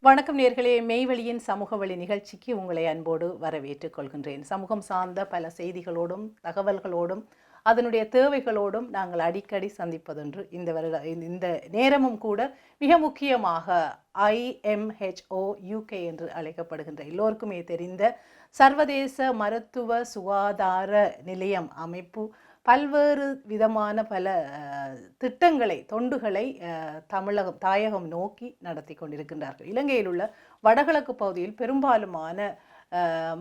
வணக்கம் நேர்களே, மெய்வழியின் சமூக வழி நிகழ்ச்சிக்கு உங்களை அன்போடு வரவேற்றுக் கொள்கின்றேன். சமூகம் சார்ந்த பல செய்திகளோடும் தகவல்களோடும் அதனுடைய தேவைகளோடும் நாங்கள் அடிக்கடி சந்திப்பதொன்று. இந்த நேரமும் கூட மிக முக்கியமாக IMHO UK என்று அழைக்கப்படுகின்ற எல்லோருக்குமே தெரிந்த சர்வதேச மருத்துவ சுகாதார நிலையம் அமைப்பு பல்வேறு விதமான பல திட்டங்களை தொண்டுகளை தாயகம் நோக்கி நடத்தி கொண்டிருக்கின்றார்கள். இலங்கையில் உள்ள வடகிழக்கு பகுதியில் பெரும்பாலுமான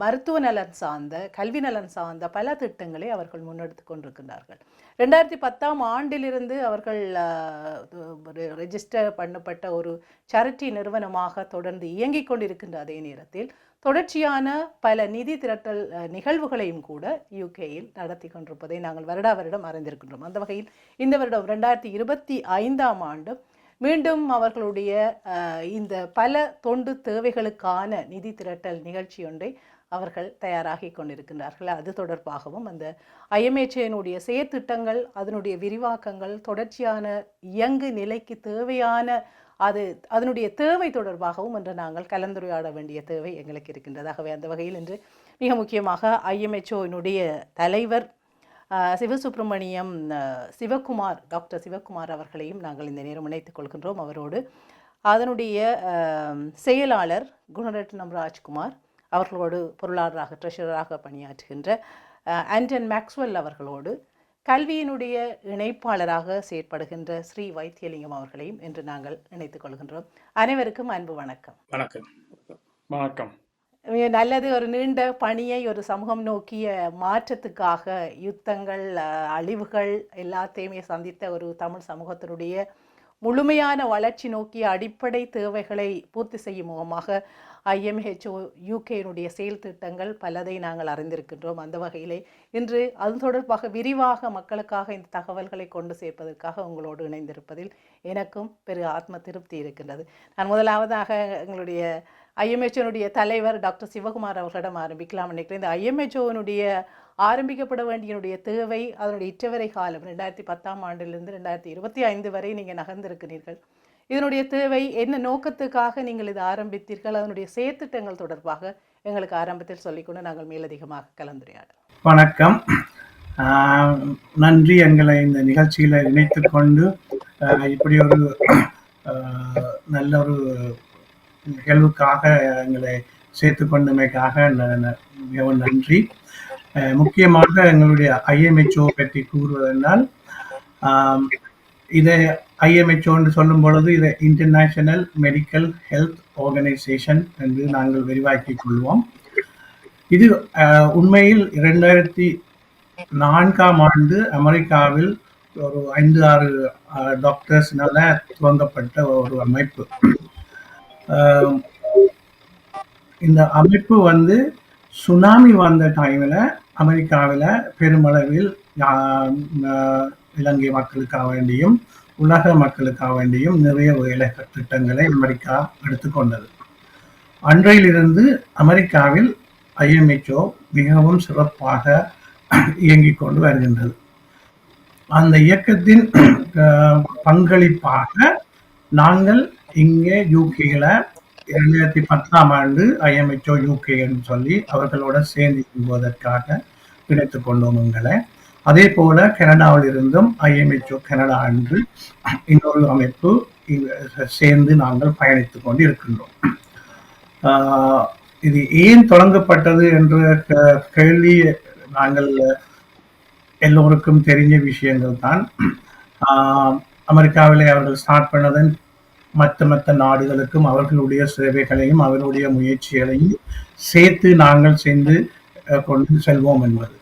மருத்துவ நலன் சார்ந்த கல்வி நலன் சார்ந்த பல திட்டங்களை அவர்கள் முன்னெடுத்து கொண்டிருக்கின்றார்கள். 2010ஆம் ஆண்டிலிருந்து அவர்கள் ரெஜிஸ்டர் பண்ணப்பட்ட ஒரு சேரிட்டி நிறுவனமாக தொடர்ந்து இயங்கிக் கொண்டிருக்கின்ற அதே நேரத்தில் தொடர்ச்சியான பல நிதி திரட்டல் நிகழ்வுகளையும் கூட யூகேயில் நடத்தி கொண்டிருப்பதை நாங்கள் வருடம் அறிந்திருக்கின்றோம். அந்த வகையில் இந்த வருடம் 2025ஆம் ஆண்டு மீண்டும் அவர்களுடைய இந்த பல தொண்டு தேவைகளுக்கான நிதி திரட்டல் நிகழ்ச்சி ஒன்றை அவர்கள் தயாராகி கொண்டிருக்கின்றார்கள். அது தொடர்பாகவும் அந்த IMHOனுடைய செயற்திட்டங்கள், அதனுடைய விரிவாக்கங்கள், தொடர்ச்சியான இயங்கு நிலைக்கு தேவையான அதனுடைய தேவை தொடர்பாகவும் இன்று நாங்கள் கலந்துரையாட வேண்டிய தேவை எங்களுக்கு இருக்கின்றது. ஆகவே அந்த வகையில் இன்று மிக முக்கியமாக IMHOனுடைய தலைவர் சிவசுப்ரமணியம் டாக்டர் சிவகுமார் அவர்களையும் நாங்கள் இந்த நேரம் இணைத்துக் கொள்கின்றோம். அவரோடு அதனுடைய செயலாளர் குணரட்னம் ராஜ்குமார் அவர்களோடு பொருளாளராக ட்ரெஷரராக பணியாற்றுகின்ற ஆண்டன் மேக்ஸ்வெல் அவர்களோடு கல்வியினுடைய இணைப்பாளராக செயற்படுகின்ற ஸ்ரீ வைத்தியலிங்கம் அவர்களையும் இன்று நாங்கள் இணைத்துக் கொள்கின்றோம். அனைவருக்கும் அன்பு வணக்கம். வணக்கம். வணக்கம். நல்லது. ஒரு நீண்ட பணியை ஒரு சமூகம் நோக்கிய மாற்றத்துக்காக யுத்தங்கள், அழிவுகள் எல்லாத்தையுமே சந்தித்த ஒரு தமிழ் சமூகத்தினுடைய முழுமையான வளர்ச்சி நோக்கிய அடிப்படை தேவைகளை பூர்த்தி செய்யும் முகமாக IMHO UKனுடைய செயல் திட்டங்கள் பலதை நாங்கள் அறிந்திருக்கின்றோம். அந்த வகையிலே இன்று அது தொடர்பாக விரிவாக மக்களுக்காக இந்த தகவல்களை கொண்டு சேர்ப்பதற்காக உங்களோடு இணைந்திருப்பதில் எனக்கும் பெரு ஆத்ம திருப்தி இருக்கின்றது. நான் முதலாவதாக எங்களுடைய IMHOனுடைய தலைவர் டாக்டர் சிவகுமார் அவர்களிடம் ஆரம்பிக்கலாம் நினைக்கிறேன். இந்த IMHOனுடைய ஆரம்பிக்கப்பட வேண்டியனுடைய தேவை, அதனுடைய இற்றவரை காலம் 2010ஆம் ஆண்டிலிருந்து 2025 வரை நீங்கள் நகர்ந்திருக்கிறீர்கள். இதனுடைய தேவை என்ன நோக்கத்துக்காக நீங்கள் இதை ஆரம்பித்தீர்கள், அதனுடைய செயற்திட்டங்கள் தொடர்பாக எங்களுக்கு ஆரம்பத்தில் சொல்லிக்கொண்டு நாங்கள் மேலதிகமாக கலந்துரையாடலாம். வணக்கம். நன்றி, எங்களை இந்த நிகழ்ச்சியில் இணைத்து கொண்டு இப்படி ஒரு நல்ல ஒரு நிகழ்வுக்காக எங்களை சேர்த்து கொண்டமைக்காக மிகவும் நன்றி. முக்கியமாக எங்களுடைய IMHO பற்றி கூறுவதென்றால், இதை IMHO என்று சொல்லும் பொழுது இதை இன்டர்நேஷனல் மெடிக்கல் ஹெல்த் ஆர்கனைசேஷன் என்று நாங்கள் விரிவாக்கிக் கொள்வோம். இது உண்மையில் 2004ஆம் ஆண்டு அமெரிக்காவில் ஒரு 5-6 டாக்டர்ஸ்னால துவங்கப்பட்ட ஒரு அமைப்பு. இந்த அமைப்பு சுனாமி வந்த டைமில் அமெரிக்காவில் பெருமளவில் இலங்கை மக்களுக்காக வேண்டியும் உலக மக்களுக்காக வேண்டியும் நிறைய வேலை திட்டங்களை அமெரிக்கா எடுத்துக்கொண்டது. அன்றையிலிருந்து அமெரிக்காவில் IMHO மிகவும் சிறப்பாக இயங்கிக் கொண்டு வருகின்றது. அந்த இயக்கத்தின் பங்களிப்பாக நாங்கள் இங்கே யூகேல 2010ஆம் ஆண்டு IMHO UK என்று சொல்லி அவர்களோட சேர்ந்து போவதற்காக இணைத்துக் கொண்டோம் எங்களை. அதே போல கனடாவில் இருந்தும் IMHO கனடா என்று இன்னொரு அமைப்பு சேர்ந்து நாங்கள் பயணித்துக் கொண்டு இருக்கின்றோம். இது ஏன் தொடங்கப்பட்டது என்ற கேள்வி நாங்கள் எல்லோருக்கும் தெரிஞ்ச விஷயங்கள் தான். அமெரிக்காவிலே அவர்கள் ஸ்டார்ட் பண்ணதன் மற்ற நாடுகளுக்கும் அவர்களுடைய சேவைகளையும் அவர்களுடைய முயற்சிகளையும் சேர்த்து நாங்கள் சேர்ந்து கொண்டு செல்வோம் என்பது.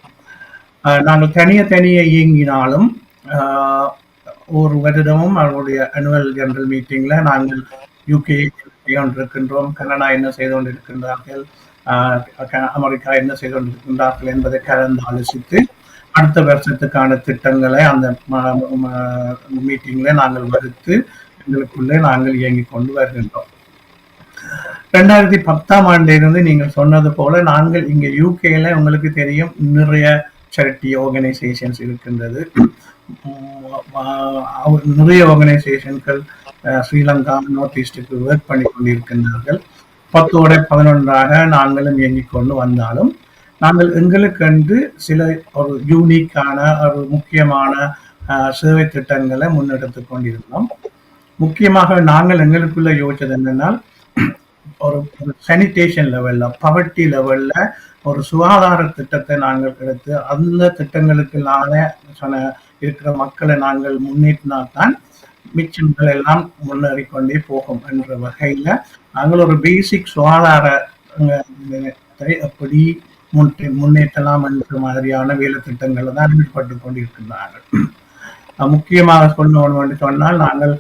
நாங்கள் தனியே இயங்கினாலும் ஒரு வருடமும் அவருடைய அனுவல் ஜெனரல் மீட்டிங்ல நாங்கள் UK இருக்கின்றோம், கனடா என்ன செய்து கொண்டிருக்கின்றார்கள், அமெரிக்கா என்ன செய்து கொண்டிருக்கின்றார்கள் என்பதை கலந்து ஆலோசித்து அடுத்த வருஷத்துக்கான திட்டங்களை அந்த மீட்டிங்ல நாங்கள் வகுத்து எங்களுக்குள்ளே நாங்கள் இயங்கிக் கொண்டு வருகின்றோம். 2010ஆம் ஆண்டிலிருந்து நீங்கள் சொன்னது போல நாங்கள் இங்க யூகேல உங்களுக்கு தெரியும் நிறைய சேரிட்டி ஆர்கனைசேஷன்ஸ் இருக்கின்றது. நிறைய ஆர்கனைசேஷன்கள் ஸ்ரீலங்கா நார்த் ஈஸ்டுக்கு ஒர்க் பண்ணி கொண்டிருக்கின்றார்கள். 10ஓட 11ஆக நாங்களும் இயங்கிக் கொண்டு வந்தாலும் நாங்கள் எங்களுக்கென்று சில ஒரு யூனிக்கான ஒரு முக்கியமான சேவை திட்டங்களை முன்னெடுத்து கொண்டிருந்தோம். முக்கியமாக நாங்கள் எங்களுக்குள்ள யோசிச்சது என்னன்னா ஒரு சானிடேஷன் லெவல்ல பவர்ட்டி லெவல்ல ஒரு சுகாதார திட்டத்தை நாங்கள் எடுத்து அந்த திட்டங்களுக்கு இருக்கிற மக்களை நாங்கள் முன்னேற்றினால்தான் மிச்சங்கள் எல்லாம் முன்னேறி கொண்டே போகும் என்ற வகையில நாங்கள் ஒரு பேசிக் சுகாதார எப்படி முன்னேற்றலாம் என்ற மாதிரியான வேலை திட்டங்களை தான் ஈடுபட்டு கொண்டிருக்கின்றார்கள். முக்கியமாக சொல்லணும் என்று சொன்னால் நாங்கள்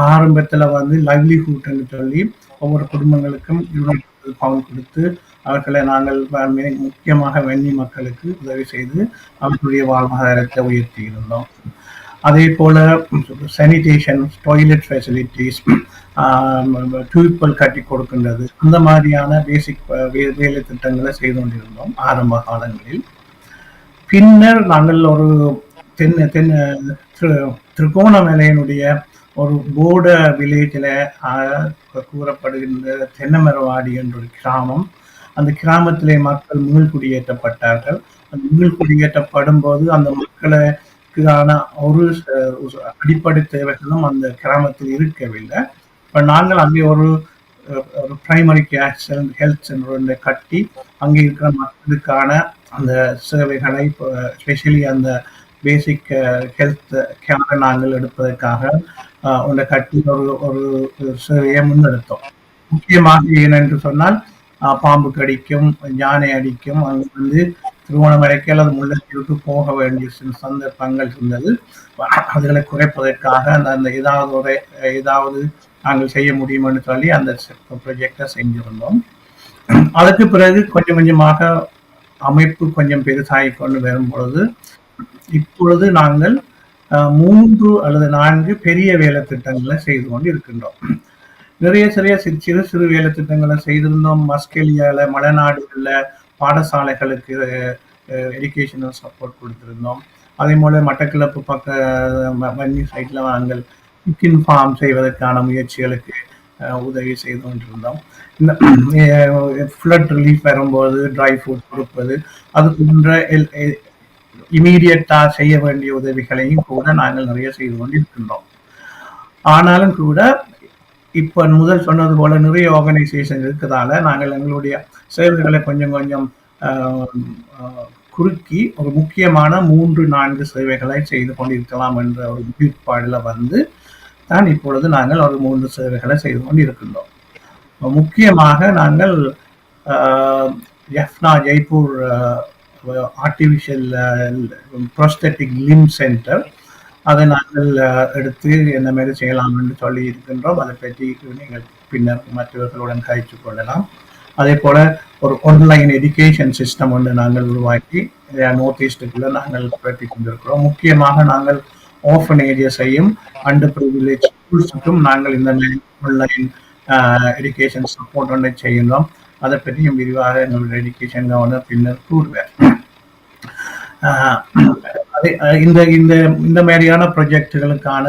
ஆரம்பத்துல லைவ்லிஹுட் என்று சொல்லி ஒவ்வொரு குடும்பங்களுக்கும் £200 கொடுத்து அவர்களை நாங்கள் முக்கியமாக வன்னி மக்களுக்கு உதவி செய்து அவர்களுடைய வாழ்வாதாரத்தை உயர்த்தி இருந்தோம். அதே போல சானிடேஷன், டாய்லெட் ஃபெசிலிட்டிஸ், டியூப்வெல் கட்டி கொடுக்கின்றது, அந்த மாதிரியான பேசிக் வேலை திட்டங்களை செய்து கொண்டிருந்தோம் ஆரம்ப காலங்களில். பின்னர் நாங்கள் ஒரு திருகோணமலையினுடைய ஒரு போர்ட வில்லேஜில் கூறப்படுகின்ற தென்னமரவாடி என்ற ஒரு கிராமம். அந்த கிராமத்திலே மக்கள் மீள்குடியேற்றப்பட்டார்கள். அந்த மீள்குடியேற்றப்படும் போது அந்த மக்களுக்கான ஒரு அடிப்படை தேவைகளும் அந்த கிராமத்தில் இருக்கவில்லை. இப்போ நாங்கள் அங்கே ஒரு பிரைமரி கேர் ஹெல்த் சென்டர் கட்டி அங்கே இருக்கிற மக்களுக்கான அந்த சேவைகளை ஸ்பெஷலி அந்த பேசிக் ஹெல்த் கேரை நாங்கள் எடுப்பதற்காக ஒன்றை கட்டி ஒரு சேவையை முன்னெடுத்தோம். முக்கியமாக ஏனென்று சொன்னால் பாம்பு கடிக்கும், யானை அடிக்கும், அங்கு திருவோணமலைக்கு அல்லது முல்லைத்தீவுக்கு போக வேண்டிய சில சந்தர்ப்பங்கள் இருந்தது. அதுகளை குறைப்பதற்காக அந்த ஏதாவது நாங்கள் செய்ய முடியும் என்று சொல்லி அந்த ப்ரொஜெக்டை செஞ்சிருந்தோம். அதுக்கு பிறகு கொஞ்சம் கொஞ்சமாக அமைப்பு கொஞ்சம் பெருசாகி கொண்டு வரும் பொழுது இப்பொழுது நாங்கள் 3 அல்லது 4 பெரிய வேலை திட்டங்களை செய்து கொண்டு இருக்கின்றோம். நிறைய சிறு சிறு வேலை திட்டங்களை செய்திருந்தோம். மஸ்கெலியால மலைநாடுகள்ல பாடசாலைகளுக்கு எஜுகேஷனல் சப்போர்ட் கொடுத்திருந்தோம். அதே போல மட்டக்களப்பு வன்னி சைட்ல நாங்கள் சிக்கன் ஃபார்ம் செய்வதற்கான முயற்சிகளுக்கு உதவி செய்து கொண்டிருந்தோம். இந்த ஃப்ளட் ரிலீஃப் வரும்போது ட்ரை ஃபுட் கொடுப்பது, அது போன்ற இமீடியட்டா செய்ய வேண்டிய உதவிகளையும் கூட நாங்கள் நிறைய செய்து கொண்டிருக்கின்றோம். ஆனாலும் கூட இப்ப முதல் சொன்னது போல நிறைய ஆர்கனைசேஷன் இருக்கிறதால நாங்கள் எங்களுடைய சேவைகளை கொஞ்சம் கொஞ்சம் குறுக்கி ஒரு முக்கியமான 3-4 சேவைகளை செய்து கொண்டிருக்கலாம் என்ற ஒரு ஈடுபாடுல தான் இப்பொழுது நாங்கள் ஒரு 3 சேவைகளை செய்து கொண்டிருக்கின்றோம். முக்கியமாக நாங்கள் எஃப்னா ஜெய்ப்பூர் ஆர்டிஃபிஷியல் ப்ரோஸ்தெட்டிக் லிம் சென்டர், அதை நாங்கள் எடுத்து என்ன மாதிரி செய்யலாம் என்று சொல்லி இருக்கின்றோம். அதை பற்றி நீங்கள் பின்னர் மற்றவர்களுடன் கழித்து கொள்ளலாம். அதே போல ஒரு ஆன்லைன் எஜுகேஷன் சிஸ்டம் ஒன்று நாங்கள் உருவாக்கி நார்த் ஈஸ்டுக்குள்ள நாங்கள் பற்றி கொண்டிருக்கிறோம். முக்கியமாக நாங்கள் ஆர்ஃபனேஜஸையும் அண்டர் ப்ரிவிலேஜ் ஸ்கூல்ஸுக்கும் நாங்கள் இந்த ஆன்லைன் எஜுகேஷன் சப்போர்ட் ஒன்றை செய்கின்றோம். அதை பற்றியும் விரிவாக எங்களுடைய எஜுகேஷன் கவர்னர் பின்னர் கூறுவார். இந்த மாதிரியான ப்ரொஜெக்டுகளுக்கான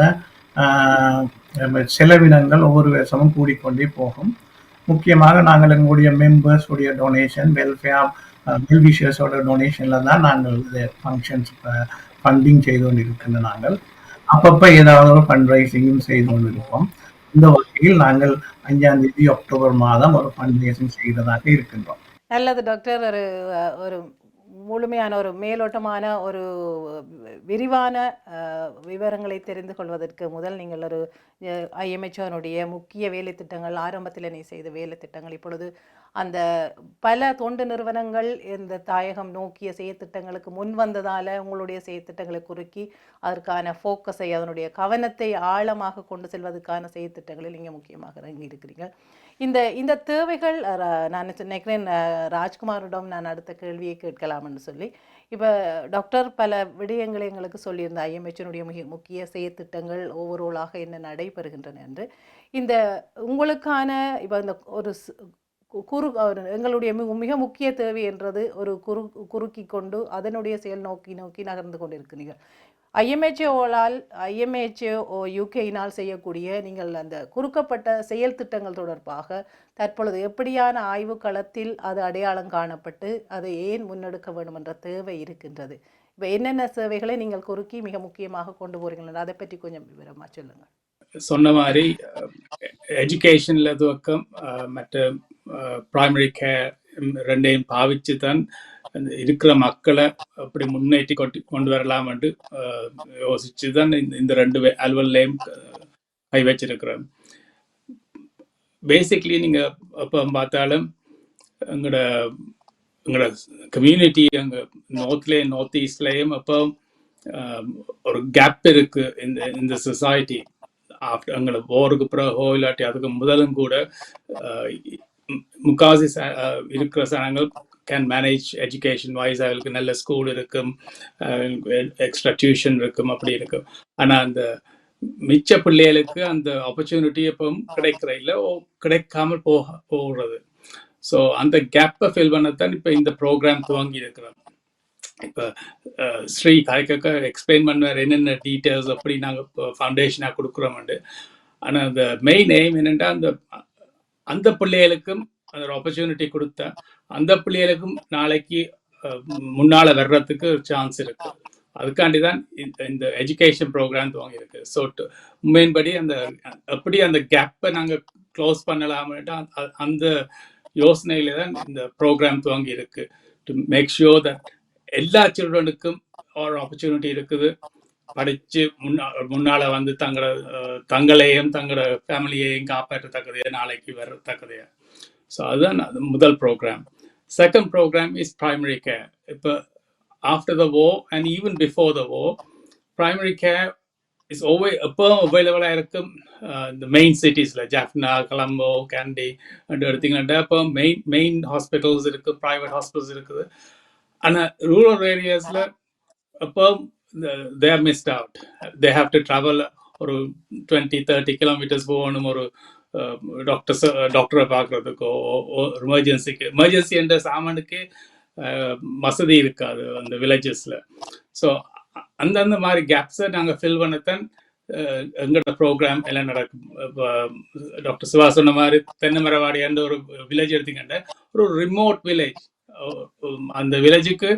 செலவினங்கள் ஒவ்வொரு வருஷமும் கூடிக்கொண்டே போகும். முக்கியமாக நாங்கள் எங்களுடைய மெம்பர்ஸ் உடைய டொனேஷன், வெல்விஷர்ஸோட டொனேஷன்ல தான் நாங்கள் இது ஃபங்க்ஷன்ஸ் ஃபண்டிங் செய்து கொண்டிருக்கின்ற நாங்கள் அப்பப்போ ஏதாவது ஒரு ஃபண்ட் ரைசிங்கும் செய்து கொண்டிருப்போம். இந்த வகையில் நாங்கள் 5ஆம் தேதி அக்டோபர் மாதம் ஒரு ஃபண்ட் ரைசிங் செய்ததாக இருக்கின்றோம். நல்லது டாக்டர். ஒரு முழுமையான ஒரு மேலோட்டமான ஒரு விரிவான விவரங்களை தெரிந்து கொள்வதற்கு முதல் நீங்கள் ஒரு IMHனுடைய முக்கிய வேலை திட்டங்கள், ஆரம்பத்தில் நீ செய்த வேலை திட்டங்கள், இப்பொழுது அந்த பல தொண்டு நிறுவனங்கள் இந்த தாயகம் நோக்கிய செயற்திட்டங்களுக்கு முன் வந்ததால் உங்களுடைய செயற்திட்டங்களை குறுக்கி அதற்கான ஃபோக்கஸை, அதனுடைய கவனத்தை ஆழமாக கொண்டு செல்வதற்கான செயற்திட்டங்களில் நீங்கள் முக்கியமாக இறங்கி இருக்கிறீங்க. இந்த தேவைகள் நான் நினைக்கிறேன் ராஜ்குமாரிடம் நான் அடுத்த கேள்வியை கேட்கலாம்னு சொல்லி, இப்போ டாக்டர் பல விடயங்களை எங்களுக்கு சொல்லியிருந்த IMHனுடைய முக்கிய செயற்திட்டங்கள் ஓவரோலாக என்ன நடைபெறுகின்றன என்று. இந்த உங்களுக்கான இப்போ இந்த ஒரு எங்களுடைய மிக முக்கிய தேவை என்றது ஒரு குறுக்கி கொண்டு அதனுடைய செயல் நோக்கி நகர்ந்து கொண்டிருக்கிறீர்கள். ஐஎம்ஹெச்ஓ யூகேயினால் செய்யக்கூடிய நீங்கள் அந்த குறுக்கப்பட்ட செயல் திட்டங்கள் தொடர்பாக தற்பொழுது எப்படியான ஆய்வு களத்தில் அது அடையாளம் காணப்பட்டு அதை ஏன் முன்னெடுக்க வேண்டும் என்ற தேவை இருக்கின்றது? இப்போ என்னென்ன சேவைகளை நீங்கள் குறுக்கி மிக முக்கியமாக கொண்டு போறீங்களா, அதை பற்றி கொஞ்சம் விவரமாக சொல்லுங்கள். சொன்ன மாதிரி எஜுகேஷன்ல துவக்கம் மற்ற பிரைமரி கேர் ரெண்டையும் பாவிச்சு தான் இருக்கிற மக்களை அப்படி முன்னேற்றி கொண்டு வரலாம் என்று யோசிச்சு தான் இந்த ரெண்டு அலுவலையும் கை வச்சிருக்கிறோம். பேசிக்லி நீங்க அப்போ பார்த்தாலும் எங்களோட கம்யூனிட்டி அங்கே நார்த் ஈஸ்ட்லேயும் அப்போ ஒரு கேப் இருக்கு இந்த சொசைட்டி. எங்களை போருக்கு பிறகோ இல்லாட்டி அதுக்கு முதலும் கூட முக்காசி இருக்கிற சனங்கள் கேன் மேனேஜ் எஜுகேஷன் வைஸ், அவங்களுக்கு நல்ல ஸ்கூல் இருக்கும், எக்ஸ்ட்ரா டியூஷன் இருக்கும், அப்படி இருக்கும். ஆனால் அந்த மிச்ச பிள்ளைகளுக்கு அந்த ஆப்பர்ச்சுனிட்டி எப்பவும் கிடைக்கிற இல்லை, கிடைக்காமல் போகிறது. ஸோ அந்த கேப்பை ஃபில் பண்ணத்தான் இப்போ இந்த ப்ரோக்ராம் துவங்கி இருக்கிறோம். இப்போ ஸ்ரீ கரைக்க எக்ஸ்பிளைன் பண்ணுவார் என்னென்ன டீட்டெயில்ஸ் அப்படி நாங்கள் ஃபவுண்டேஷனாக கொடுக்குறோம்ண்டு. ஆனால் அந்த மெயின் எய்ம் என்னென்னா அந்த பிள்ளைகளுக்கும் அந்த ஆப்பர்ச்சுனிட்டி கொடுத்தா அந்த பிள்ளைகளுக்கும் நாளைக்கு முன்னால் வர்றதுக்கு ஒரு சான்ஸ் இருக்கு. அதுக்காண்டி தான் இந்த எஜுகேஷன் ப்ரோக்ராம் துவங்கியிருக்கு. ஸோ உண்மையின்படி எப்படி அந்த கேப்பை நாங்கள் க்ளோஸ் பண்ணலாம்ட்டு அந்த யோசனையில தான் இந்த ப்ரோக்ராம் துவங்கி இருக்கு. டு மேக் ஷுர் தட் எல்லா சில்ட்ரனுக்கும் ஒரு ஆப்பர்ச்சுனிட்டி இருக்குது, படித்து முன்னால வந்து தங்களையும் தங்களோட ஃபேமிலியையும் காப்பாற்றத்தக்கதையா, நாளைக்கு வரத்தக்கதையா. ஸோ அதுதான் முதல் program. Second program is primary care. இப்போ after the war and even before the war primary care is எப்போ அவைலபிளாக இருக்கும். இந்த மெயின் சிட்டிஸில் ஜாஃப்னா, கொலம்போ, கேண்டி எடுத்தீங்கன்னா இப்போ மெயின் ஹாஸ்பிட்டல்ஸ் இருக்குது, ப்ரைவேட் ஹாஸ்பிட்டல்ஸ் இருக்குது. ஆனால் ரூரல் ஏரியாஸில் அப்போ they are missed out. They have to travel ஒரு 20-30 கிலோமீட்டர்ஸ் போகணும் ஒரு டாக்டரை பார்க்குறதுக்கோ, எமர்ஜென்சி என்ற சாமானுக்கு வசதி இருக்காது அந்த வில்லேஜஸில். ஸோ அந்தந்த மாதிரி கேப்ஸை நாங்கள் ஃபில் பண்ணத்தான் எங்களோட ப்ரோக்ராம் எல்லாம் நடக்கும். இப்போ டாக்டர் சிவா சொன்ன மாதிரி தென்னமரவாடியான்ற ஒரு வில்லேஜ் எடுத்தீங்கன்னா ஒரு ரிமோட் வில்லேஜ். அந்த வில்லேஜுக்கு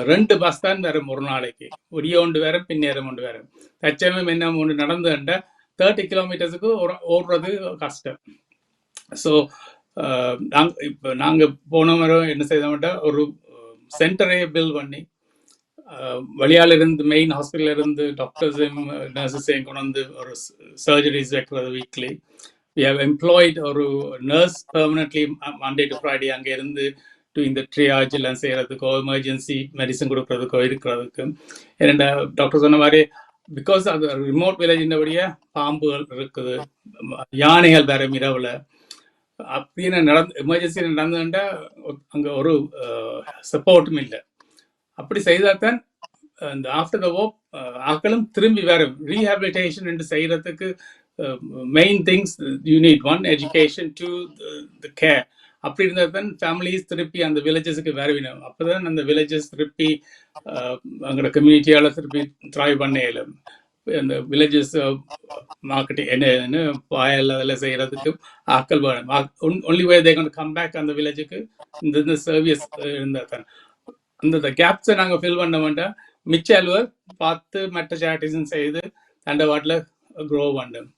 2 பஸ் தான் வரும் ஒரு நாளைக்கு. ஒடிய ஒன்று வரும், பின்னேறம் ஒன்று வரும். தச்சமயம் என்ன ஒன்று நடந்துட்டா 30 கிலோமீட்டர்ஸுக்கு ஓடுறது கஷ்டம். ஸோ இப்போ நாங்கள் போன முறை என்ன செய்தோம்ட்டா ஒரு சென்டரையே பில் பண்ணி வழியால் இருந்து மெயின் ஹாஸ்பிட்டல் இருந்து டாக்டர்ஸையும் நர்சஸையும் கொண்டு வந்து ஒரு சர்ஜரிஸ் வைக்கிறது வீக்லி. வி ஹவ் எம்ப்ளாய்ட் ஒரு nurse permanently Monday to Friday அங்கே இருந்து இந்த ட்ரியாஜ் எல்லாம் செய்யறதுக்கோ, எமர்ஜென்சி மெடிசன் கொடுக்கறதுக்கோ இருக்கிறதுக்கு. ஏன்னா டாக்டர் சொன்ன மாதிரி பிகாஸ் அது ரிமோட் வில்லேஜ்ன்றபடியே பாம்புகள் இருக்குது, யானைகள் வேற இரவுல அப்படின்னு எமர்ஜென்சி நடந்துட்டா அங்கே ஒரு சப்போர்ட்டும் இல்லை. அப்படி செய்தால்தான் இந்த ஆஃப்டர் த வார் ஆக்களும் திரும்பி வேற ரீஹாபிலிட்டேஷன் என்று செய்யறதுக்கு main things you need one education, two the care. அப்படி இருந்தால் தான் ஃபேமிலிஸ் திருப்பி அந்த வில்லேஜஸுக்கு வரவிடும். அப்போ தான் அந்த வில்லேஜஸ் திருப்பி அங்களோட கம்யூனிட்டியால் திருப்பி த்ரைவ் பண்ண இயலும். அந்த வில்லேஜஸ் மார்க்கெட்டிங் என்ன வாயில் அதில் செய்கிறதுக்கு ஆக்கள் வேணும். Only way they can come back அந்த வில்லேஜுக்கு இந்த சர்வீஸ் இருந்தால் தான். அந்த கேப்ஸை நாங்கள் ஃபில் பண்ண வேண்டாம். மிச்ச அலுவல் பார்த்து மற்ற சேரிட்டிஸும் செய்து தண்டவாட்டில் க்ரோ பண்ணோம்.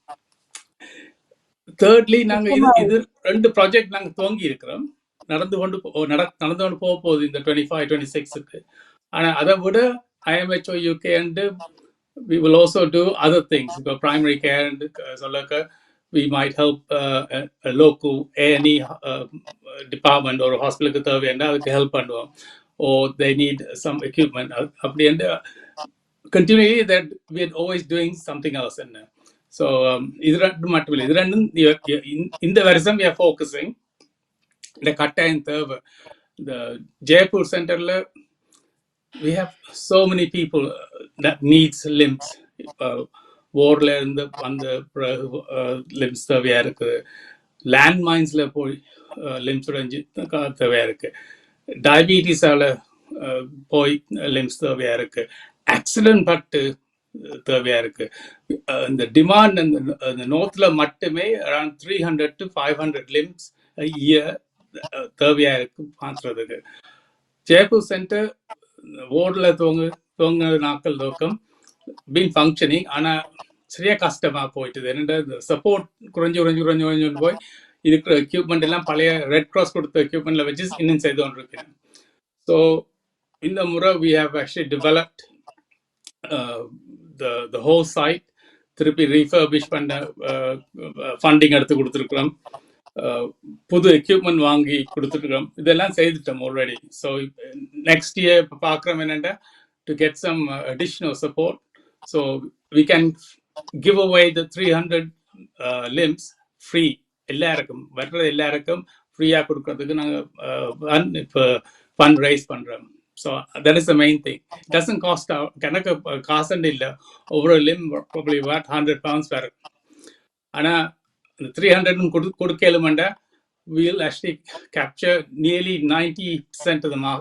தேர்ட்லி நாங்கள் இது 2 ப்ராஜெக்ட் நாங்கள் துவங்கி இருக்கிறோம். நடந்து கொண்டு போக போகுது இந்த 25-26க்கு. ஆனால் அதை விட IMHO UK and we will also do other things. இப்போ primary care and சொல்லக்க we might help a local A&E department or ஹாஸ்பிட்டலுக்கு தேவையான அதுக்கு ஹெல்ப் பண்ணுவோம். or they need some equipment. அப்படி and continually that we are always doing something else. So இது ரெண்டு மட்டும் இல்லை, இது ரெண்டும் இந்த வருஷம் we are focusing. இந்த கட்டாயம் தேவை. இந்த ஜெய்ப்பூர் சென்டரில் we have so many people that needs limbs. வார்ல இருந்து அந்த லிம்ஸ் தேவையா இருக்குது. லேண்ட்மைன்ஸில் போய் லிம்ஸ் உடைஞ்சு தேவையா இருக்கு. டயபிட்டிஸால் போய் லிம்ஸ் தேவையா இருக்கு. ஆக்சிடென்ட் பட்டு தேவையா இருக்கு. இந்த டிமாண்ட் அந்த நோர்த்ல மட்டுமே around 300 to 500 limbs a year தேவையா இருக்கு மாற்றுறதுக்கு. ஜெய்ப்பூர் சென்டர் ஓர்ல துவங்க நாட்கள் நோக்கம் பீன் ஃபங்க்ஷனிங், ஆனா சரியா கஷ்டமா போயிட்டுது. என்னென்ன சப்போர்ட் குறைஞ்சு போய் இருக்கிற எக்யூப்மெண்ட் எல்லாம் பழைய ரெட் கிராஸ் கொடுத்த எக்யூப்மெண்ட்ல வச்சு இன்னும் செய்து கொண்டு இருக்கேன். ஸோ இந்த முறை we have actually developed the whole site, திருப்பி ரீஃபர்பிஷ் பண்ண ஃபண்டிங் எடுத்து கொடுத்துருக்குறோம், புது எக்யூப்மெண்ட் வாங்கி கொடுத்துருக்கோம், இதெல்லாம் செய்துட்டோம் ஆல்ரெடி. ஸோ நெக்ஸ்ட் இயர் இப்போ பார்க்குறோம் என்னென்னா to get some additional support, so we can give away the 300 limbs free. எல்லாருக்கும் வர்றது எல்லாருக்கும் ஃப்ரீயாக கொடுக்கறதுக்கு நாங்கள் இப்போ ஃபண்ட் ரைஸ் பண்ணுறோம். So that is the main thing. It doesn't cost கணக்கு காசுன்னு இல்லை, ஒவ்வொரு limb probably worth 100 pounds வர. ஆனால் இந்த 300 கொடுக்கலுமெண்டா we'll actually capture nearly 90% of the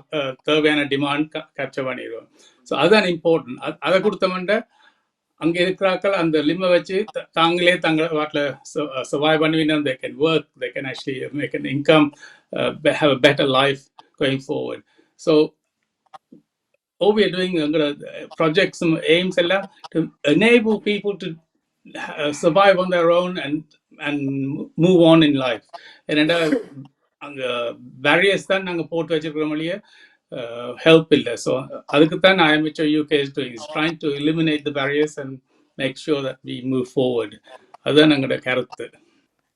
தேவையான டிமாண்ட் கேப்சர் பண்ணிடுவோம். ஸோ அதுதான் இம்பார்ட்டன்ட். அதை கொடுத்தோம்னா அங்கே இருக்கிறாக்கள் அந்த லிம்மை வச்சு தாங்களே தங்கள் வாட்டில் survive பண்ணுவீங்கன்னா they can work, they can actually make an income, have a better life going forward. So what we are doing projects and aims to enable people to survive on their own and move on in life. And அங்கே barriers தான் நாங்கள் போட்டு வச்சிருக்கிறோம் இல்லையா, help இல்லை. So அதுக்கு தான் IMHO UK is doing, is trying to eliminate the barriers and make sure that we move forward. அதுதான் எங்களோட கருத்து.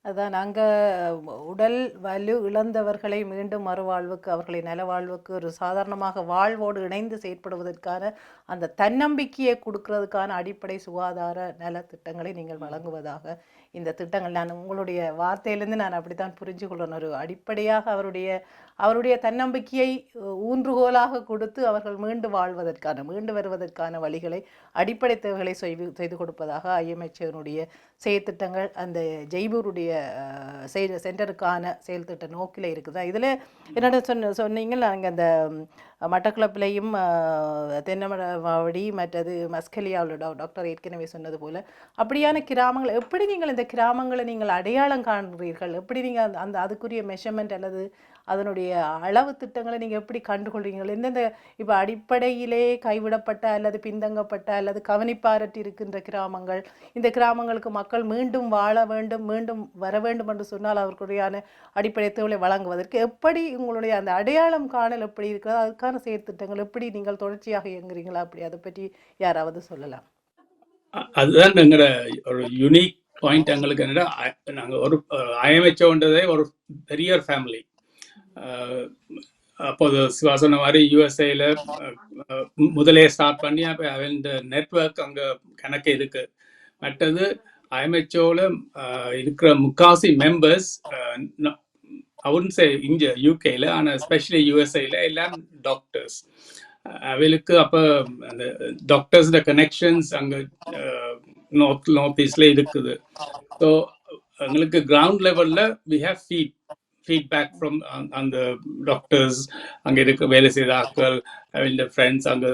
அதான் நாங்கள் உடல் வலு இழந்தவர்களை மீண்டும் மறுவாழ்வுக்கு, அவர்களை நலவாழ்வுக்கு, ஒரு சாதாரணமாக வாழ்வோடு இணைந்து செயற்படுவதற்கான அந்த தன்னம்பிக்கையை கொடுக்கறதுக்கான அடிப்படை சுகாதார நல திட்டங்களை நீங்கள் வழங்குவதாக இந்த திட்டங்கள், நான் உங்களுடைய வார்த்தையிலேருந்து நான் அப்படித்தான் புரிஞ்சு கொள்ளணும், ஒரு அடிப்படையாக அவருடைய தன்னம்பிக்கையை ஊன்றுகோலாக கொடுத்து அவர்கள் மீண்டு வருவதற்கான வழிகளை, அடிப்படை தேவைகளை செய்து கொடுப்பதாக IMHனுடைய செயற்திட்டங்கள் அந்த ஜெய்ப்பூருடைய சென்டருக்கான செயல் திட்ட நோக்கில் இருக்குதா. இதில் என்னோட சொன்னீங்க நாங்கள் அந்த மட்டக்களப்பிலையும் தென்னமடி மற்றது மஸ்கலியாவில் டாக்டர் ஏற்கனவே சொன்னது போல் அப்படியான கிராமங்கள், எப்படி நீங்கள் இந்த கிராமங்களை நீங்கள் அடையாளம் காண்கிறீர்கள், எப்படி நீங்கள் அந்த அதுக்குரிய மெஷர்மெண்ட் அல்லது அதனுடைய அளவு திட்டங்களை நீங்கள் எப்படி கண்டுகொள்கிறீர்கள்? எந்தெந்த இப்போ அடிப்படையிலே கைவிடப்பட்ட அல்லது பின்தங்கப்பட்ட அல்லது கவனிப்பாரற்றி இருக்கின்ற கிராமங்கள், இந்த கிராமங்களுக்கு மக்கள் மீண்டும் வாழ வேண்டும், மீண்டும் வர வேண்டும் என்று சொன்னால் அவர்களுடையான அடிப்படை தேவையை வழங்குவதற்கு எப்படி உங்களுடைய அந்த அடையாளம் காணல் எப்படி இருக்கிறது, அதுக்கான செயற்திட்டங்கள் எப்படி நீங்கள் தொடர்ச்சியாக இயங்குறீங்களா, அப்படி அதை பற்றி யாராவது சொல்லலாம்? அதுதான் எங்களோட ஒரு யூனிக் பாயிண்ட். எங்களுக்கு என்னடா, நாங்கள் ஒரு IMHOன்றதே ஒரு பெரிய ஃபேமிலி. அப்போது சிவா சொன்ன மாதிரி யூஎஸ்ஏல முதலே ஸ்டார்ட் பண்ணி அப்போ அவன் நெட்வொர்க் அங்கே கணக்கு இருக்கு. மற்றது IMHOவில் இருக்கிற முக்காசி மெம்பர்ஸ் அவன்சே இங்கே யூகேல, ஆனால் எஸ்பெஷலி யூஎஸ்ஏல எல்லாம் டாக்டர்ஸ். அவளுக்கு அப்போ அந்த டாக்டர்ஸோட கனெக்ஷன்ஸ் அங்கே நார்த் ஈஸ்ட்ல இருக்குது. ஸோ எங்களுக்கு கிரவுண்ட் லெவலில் வி ஹேவ் feedback from அந்த டாக்டர்ஸ், அங்கே இருக்க வேலை செய்த ஆட்கள், அவங்களோட ஃப்ரெண்ட்ஸ் அங்கே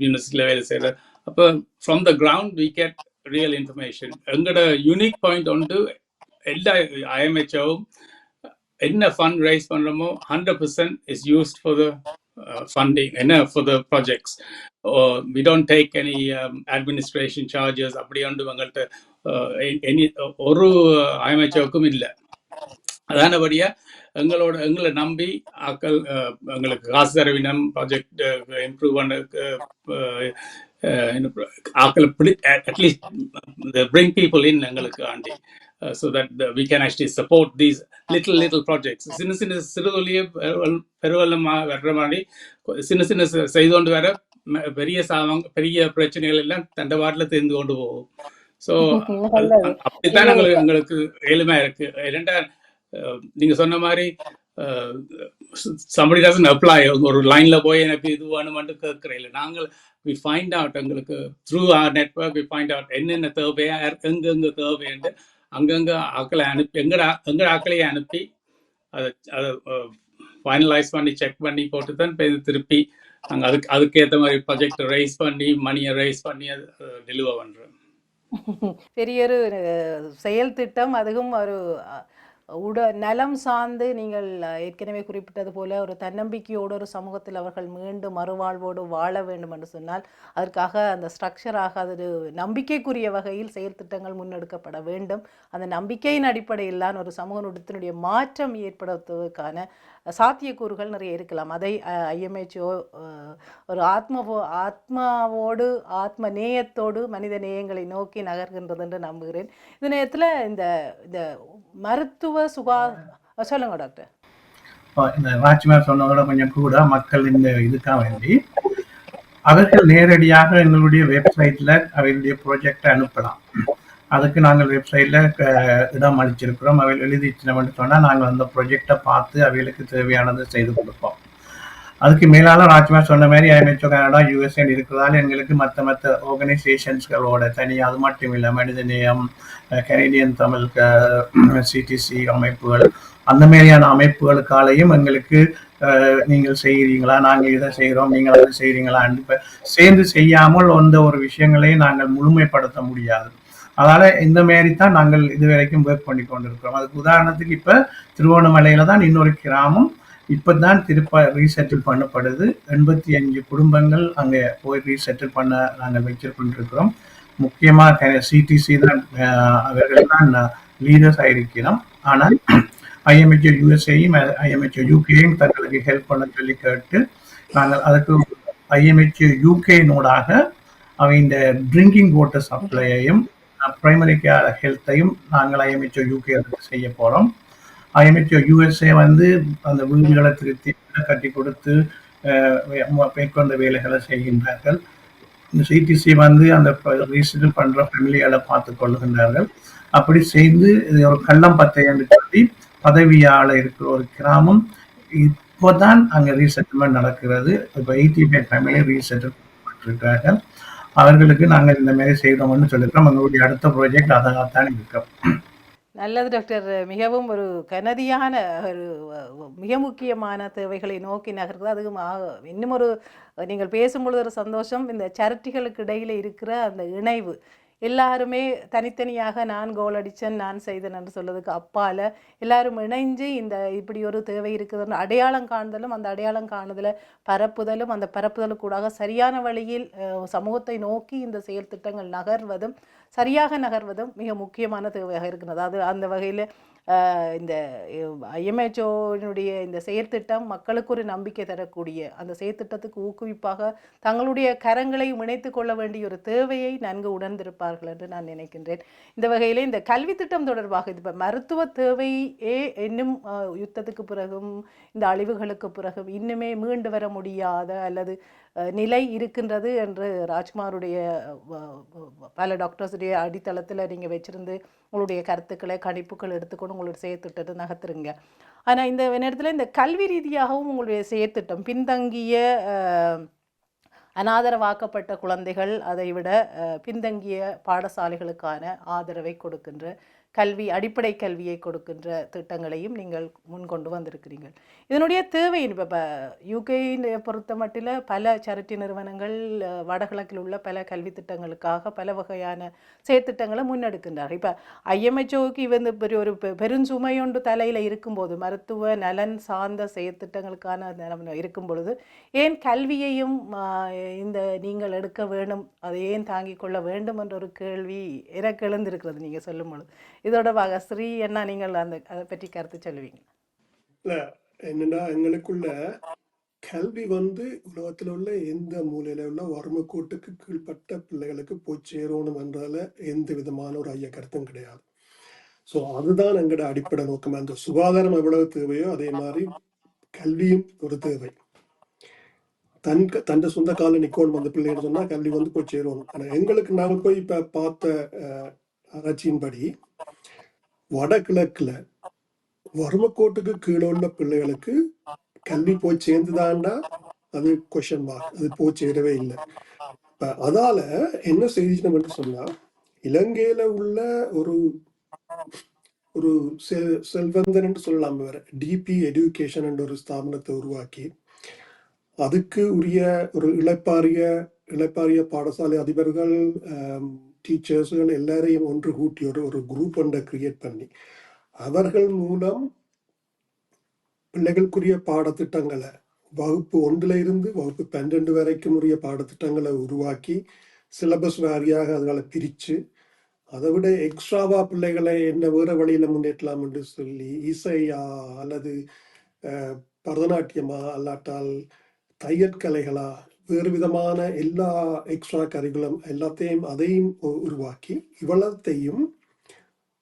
யூனிவர்சிட்டியில் வேலை செய்கிற. அப்போ from the ground we get real information. எங்களோட யூனிக் பாயிண்ட் வந்து எல்லா IMHOவும் என்ன ஃபண்ட் ரைஸ் பண்ணுறோமோ 100% is used for the funding, for the projects. We don't take any administration charges. அப்படி வந்து எங்கள்கிட்ட ஒரு IMHOவுக்கும் இல்லை. அதானபடியா எங்களை நம்பி ஆக்கள் எங்களுக்கு காசு தரவினம், ப்ராஜெக்ட் இம்ப்ரூவ் பண்ண ஆக்களை அட்லீஸ்ட் bring people in எங்களுக்கு aunty, so that we can actually support these little projects. சின்ன சிறுதொழிய பெருவெள்ளமாக வர்ற மாதிரி சின்ன செய்து கொண்டு வர பெரிய பிரச்சனைகள் எல்லாம் தண்டவாட்டில் தெரிந்து கொண்டு போகும். ஸோ அப்படித்தான் எங்களுக்கு எளிமையா இருக்கு. இரண்டா நீங்க சொன்ன மாதிரி somebody doesn't apply, ஒரு லைன்ல போய் எனக்கு இது வேணும்னு கேட்கறேன். நாங்கள் we find out, எங்களுக்கு through our network we find out என்னென்ன தேவையா, எங்கெங்க தேவைன்னு அங்கங்க ஆக்களை அனுப்பி எங்கட ஆக்களையே அனுப்பி அதை ஃபைனலைஸ் பண்ணி செக் பண்ணி போட்டு தான் இப்போ இது திருப்பி நாங்கள் அதுக்கேற்ற மாதிரி ப்ராஜெக்ட் ரைஸ் பண்ணி மணியை ரைஸ் பண்ணி அது டெலிவர் பண்ணுறோம். பெரிய ஒரு செயல் திட்டம், அதுவும் ஒரு நலம் சார்ந்து நீங்கள் ஏற்கனவே குறிப்பிட்டது போல ஒரு தன்னம்பிக்கையோடு ஒரு சமூகத்தில் அவர்கள் மீண்டும் மறுவாழ்வோடு வாழ வேண்டும் என்று சொன்னால் அதற்காக அந்த ஸ்ட்ரக்சராக அது நம்பிக்கைக்குரிய வகையில் செயல் திட்டங்கள் முன்னெடுக்கப்பட வேண்டும். அந்த நம்பிக்கையின் அடிப்படையில் தான் ஒரு சமூக நுட்பத்தினுடைய மாற்றம் ஏற்படுத்துவதற்கான சாத்தியக்கூறுகள் நிறைய இருக்கலாம். அதை IMHO ஒரு ஆத்மாவோடு ஆத்ம நேயத்தோடு மனித நேயங்களை நோக்கி நகர்கின்றது என்று நம்புகிறேன். இந்த நேரத்தில் இந்த மருத்துவ சொல்லுங்க டாக்டர். இந்த ராஜ்குமார் சொன்னதோட கொஞ்சம் கூட மக்கள் இந்த இதுக்காக வேண்டி அவர்கள் நேரடியாக எங்களுடைய வெப்சைட்ல அவர்களுடைய ப்ராஜெக்டை அனுப்பலாம். அதுக்கு நாங்கள் வெப்சைட்ல இடம் அளிச்சிருக்கிறோம். அவைகள் எழுதிச்சினோம்னு சொன்னால் நாங்கள் அந்த ப்ராஜெக்டை பார்த்து அவைகளுக்கு தேவையானதை செய்து கொடுப்போம். அதுக்கு மேலால ராஜ்குமார் சொன்ன மாதிரி IMHO கனடா USA இருக்கிறதால எங்களுக்கு மற்ற ஆர்கனைசேஷன்ஸ்களோட தனி, அது மட்டும் இல்லை மனிதநேயம், கனேடியன் தமிழ் CTC அமைப்புகள், அந்த மாதிரியான அமைப்புகளுக்காலையும் எங்களுக்கு நீங்கள் செய்கிறீங்களா, நாங்கள் இதை செய்கிறோம், நீங்கள் அதை செய்கிறீங்களான்னு இப்போ சேர்ந்து செய்யாமல் அந்த ஒரு விஷயங்களையும் நாங்கள் முழுமைப்படுத்த முடியாது. அதனால இந்த மாதிரி தான் நாங்கள் இதுவரைக்கும் ஒர்க் பண்ணி கொண்டிருக்கிறோம். அதுக்கு உதாரணத்துக்கு இப்போ திருவோணமலையில தான் இன்னொரு கிராமம் இப்போதான் திருப்ப ரீசெட்டில் பண்ணப்படுது. 85 குடும்பங்கள் அங்கே போய் ரீசெட்டில் பண்ண நாங்கள் வச்சிருக்கோம். முக்கியமாக CTC தான் அவர்கள் தான் லீடர்ஸ் ஆகிருக்கிறோம். ஆனால் IMHO USAயும் IMHO UKயும் தங்களுக்கு ஹெல்ப் பண்ண சொல்லி கேட்டு நாங்கள் அதுக்கு IMHO UK-நூடாக அவை இந்த ட்ரிங்கிங் வாட்டர் சப்ளையையும் பிரைமரி கேர் ஹெல்த்தையும் நாங்கள் IMHO UK செய்ய போகிறோம். IMHO USA வந்து அந்த வீடுகளை திருத்தி கட்டி கொடுத்து மேற்கொண்ட வேலைகளை செய்கின்றார்கள். CTC வந்து அந்த ரீசெட்டில் பண்ற ஃபேமிலிகளை பார்த்து கொள்ளுகின்றார்கள். அப்படி செய்து ஒரு கள்ளம்பத்தை என்று சொல்லி பதவியாள இருக்கிற ஒரு கிராமம் இப்போதான் அங்கே ரீசெட்டில்மெண்ட் நடக்கிறது. இப்போ 85 ஃபேமிலி ரீசெட்டில் பண்ணிருக்கார்கள். அவர்களுக்கு நாங்கள் இந்த மாதிரி செய்கிறோம்னு சொல்லியிருக்கோம். எங்களுடைய அடுத்த ப்ராஜெக்ட் அதாகத்தான் இருக்கோம். நல்லது டாக்டர். மிகவும் ஒரு கனதியான ஒரு மிக முக்கியமான தேவைகளை நோக்கி நகர்கிறது. அதுவும் இன்னும் ஒரு நீங்கள் பேசும்பொழுது ஒரு சந்தோஷம், இந்த சேரிட்டிகளுக்கு இடையில இருக்கிற அந்த இணைவு. எல்லாருமே தனித்தனியாக நான் கோல் அடித்தேன், நான் செய்தேன் என்று சொல்றதுக்கு அப்பால் எல்லாரும் இணைஞ்சு இந்த இப்படி ஒரு தேவை இருக்குதுன்னு அடையாளம் காணுதலும், அந்த அடையாளம் காணுதலை பரப்புதலும், அந்த பரப்புதலுக்கூடாக சரியான வழியில் சமூகத்தை நோக்கி இந்த செயல் திட்டங்கள் நகர்வதும் சரியாக நகர்வதும் மிக முக்கியமான தேவையாக இருக்கிறது. அது அந்த வகையில் இந்த IMHOனுடைய இந்த செயற்திட்டம் மக்களுக்கு ஒரு நம்பிக்கை தரக்கூடிய, அந்த செயற்திட்டத்துக்கு ஊக்குவிப்பாக தங்களுடைய கரங்களை இணைத்து கொள்ள வேண்டிய ஒரு தேவையை நன்கு உணர்ந்திருப்பார்கள் என்று நான் நினைக்கின்றேன். இந்த வகையிலே இந்த கல்வி திட்டம் தொடர்பாக இப்போ மருத்துவ தேவையே இன்னும் யுத்தத்துக்கு பிறகும் இந்த அழிவுகளுக்கு பிறகும் இன்னுமே மீண்டு வர முடியாத அல்லது நிலை இருக்கின்றது என்று ராஜ்குமாருடைய பல டாக்டர்ஸுடைய அடித்தளத்தில் நீங்கள் வச்சிருந்து உங்களுடைய கருத்துக்களை கணிப்புகள் எடுத்துக்கொண்டு உங்களுடைய செயற்திட்டத்தை நகர்த்துருங்க. ஆனால் இந்த நேரத்தில் இந்த கல்வி ரீதியாகவும் உங்களுடைய செயற்திட்டம் பின்தங்கிய அனாதரவாக்கப்பட்ட குழந்தைகள், அதை விட பின்தங்கிய பாடசாலைகளுக்கான ஆதரவை கொடுக்கின்ற கல்வி, அடிப்படை கல்வியை கொடுக்கின்ற திட்டங்களையும் நீங்கள் முன்கொண்டு வந்திருக்கிறீர்கள். இதனுடைய தேவை இப்போ யூகேயை பொறுத்த மட்டில் பல சேரிட்டி நிறுவனங்கள் வடகிழக்கில் உள்ள பல கல்வி திட்டங்களுக்காக பல வகையான செயற்திட்டங்களை முன்னெடுக்கின்றார்கள். இப்போ IMHOவுக்கு வந்து ஒரு பெருஞ்சுமை ஒன்று தலையில் இருக்கும்போது, மருத்துவ நலன் சார்ந்த செயற்திட்டங்களுக்கான இருக்கும் பொழுது ஏன் கல்வியையும் இந்த நீங்கள் எடுக்க வேண்டும், அதை ஏன் தாங்கிக் கொள்ள வேண்டும் என்ற ஒரு கேள்வி எனக்கு எழுந்திருக்கிறது நீங்கள் சொல்லும் பொழுது. இதோட ஸ்ரீ என்ன நீங்கள் அதை பற்றி கருத்து சொல்லுவீங்க? இல்லை என்னன்னா, எங்களுக்குள்ள கல்வி வந்து உலகத்தில் உள்ள எந்த மூலையில உள்ள வறுமை கோட்டுக்கு கீழ்பட்ட பிள்ளைகளுக்கு போய் சேரணும் என்றால எந்த விதமான ஒரு ஐய கருத்தும் கிடையாது. ஸோ அதுதான் எங்களோட அடிப்படை நோக்கம். அந்த சுகாதாரம் எவ்வளவு தேவையோ அதே மாதிரி கல்வியும் ஒரு தேவை. தன் சொந்த கால நிக்கோணும் அந்த பிள்ளைன்னு சொன்னா கல்வி வந்து போய் சேரணும். ஆனால் எங்களுக்கு நாங்கள் போய் இப்போ பார்த்த ஆராய்ச்சியின்படி வடகிழக்குல வறுமைக்கோட்டுக்கு கீழே உள்ள பிள்ளைகளுக்கு கல்வி போய் சேர்ந்துதான்டா அது கொஸ்டின் மார்க், அது போய் சேரவே இல்லை. அதால என்ன செய்திச்சு சொன்னா, இலங்கையில உள்ள ஒரு ஒரு செல்வந்தன் என்று சொல்லலாம். வேற டிபி எடுகேஷன் என்ற ஒரு ஸ்தாபனத்தை உருவாக்கி அதுக்கு உரிய ஒரு இளைப்பாறிய பாடசாலை அதிபர்கள், டீச்சர்ஸ்கள் எல்லாரையும் ஒன்று கூட்டி ஒரு குரூப் ஒன்றை கிரியேட் பண்ணி அவர்கள் மூலம் பிள்ளைகளுக்குரிய பாடத்திட்டங்களை வகுப்பு 1ல இருந்து வகுப்பு 12 வரைக்கும் உரிய பாடத்திட்டங்களை உருவாக்கி சிலபஸ் வாரியாக அதனால பிரித்து அதை விட எக்ஸ்ட்ராவா பிள்ளைகளை என்ன வேற வழியில முன்னேற்றலாம் என்று சொல்லி இசையா அல்லது பரதநாட்டியமா அல்லாட்டால் தையற்கலைகளா வேறு விதமான எல்லா எக்ஸ்ட்ரா கரிக்குலம் எல்லாத்தையும் அதையும் உருவாக்கி இவ்வளத்தையும்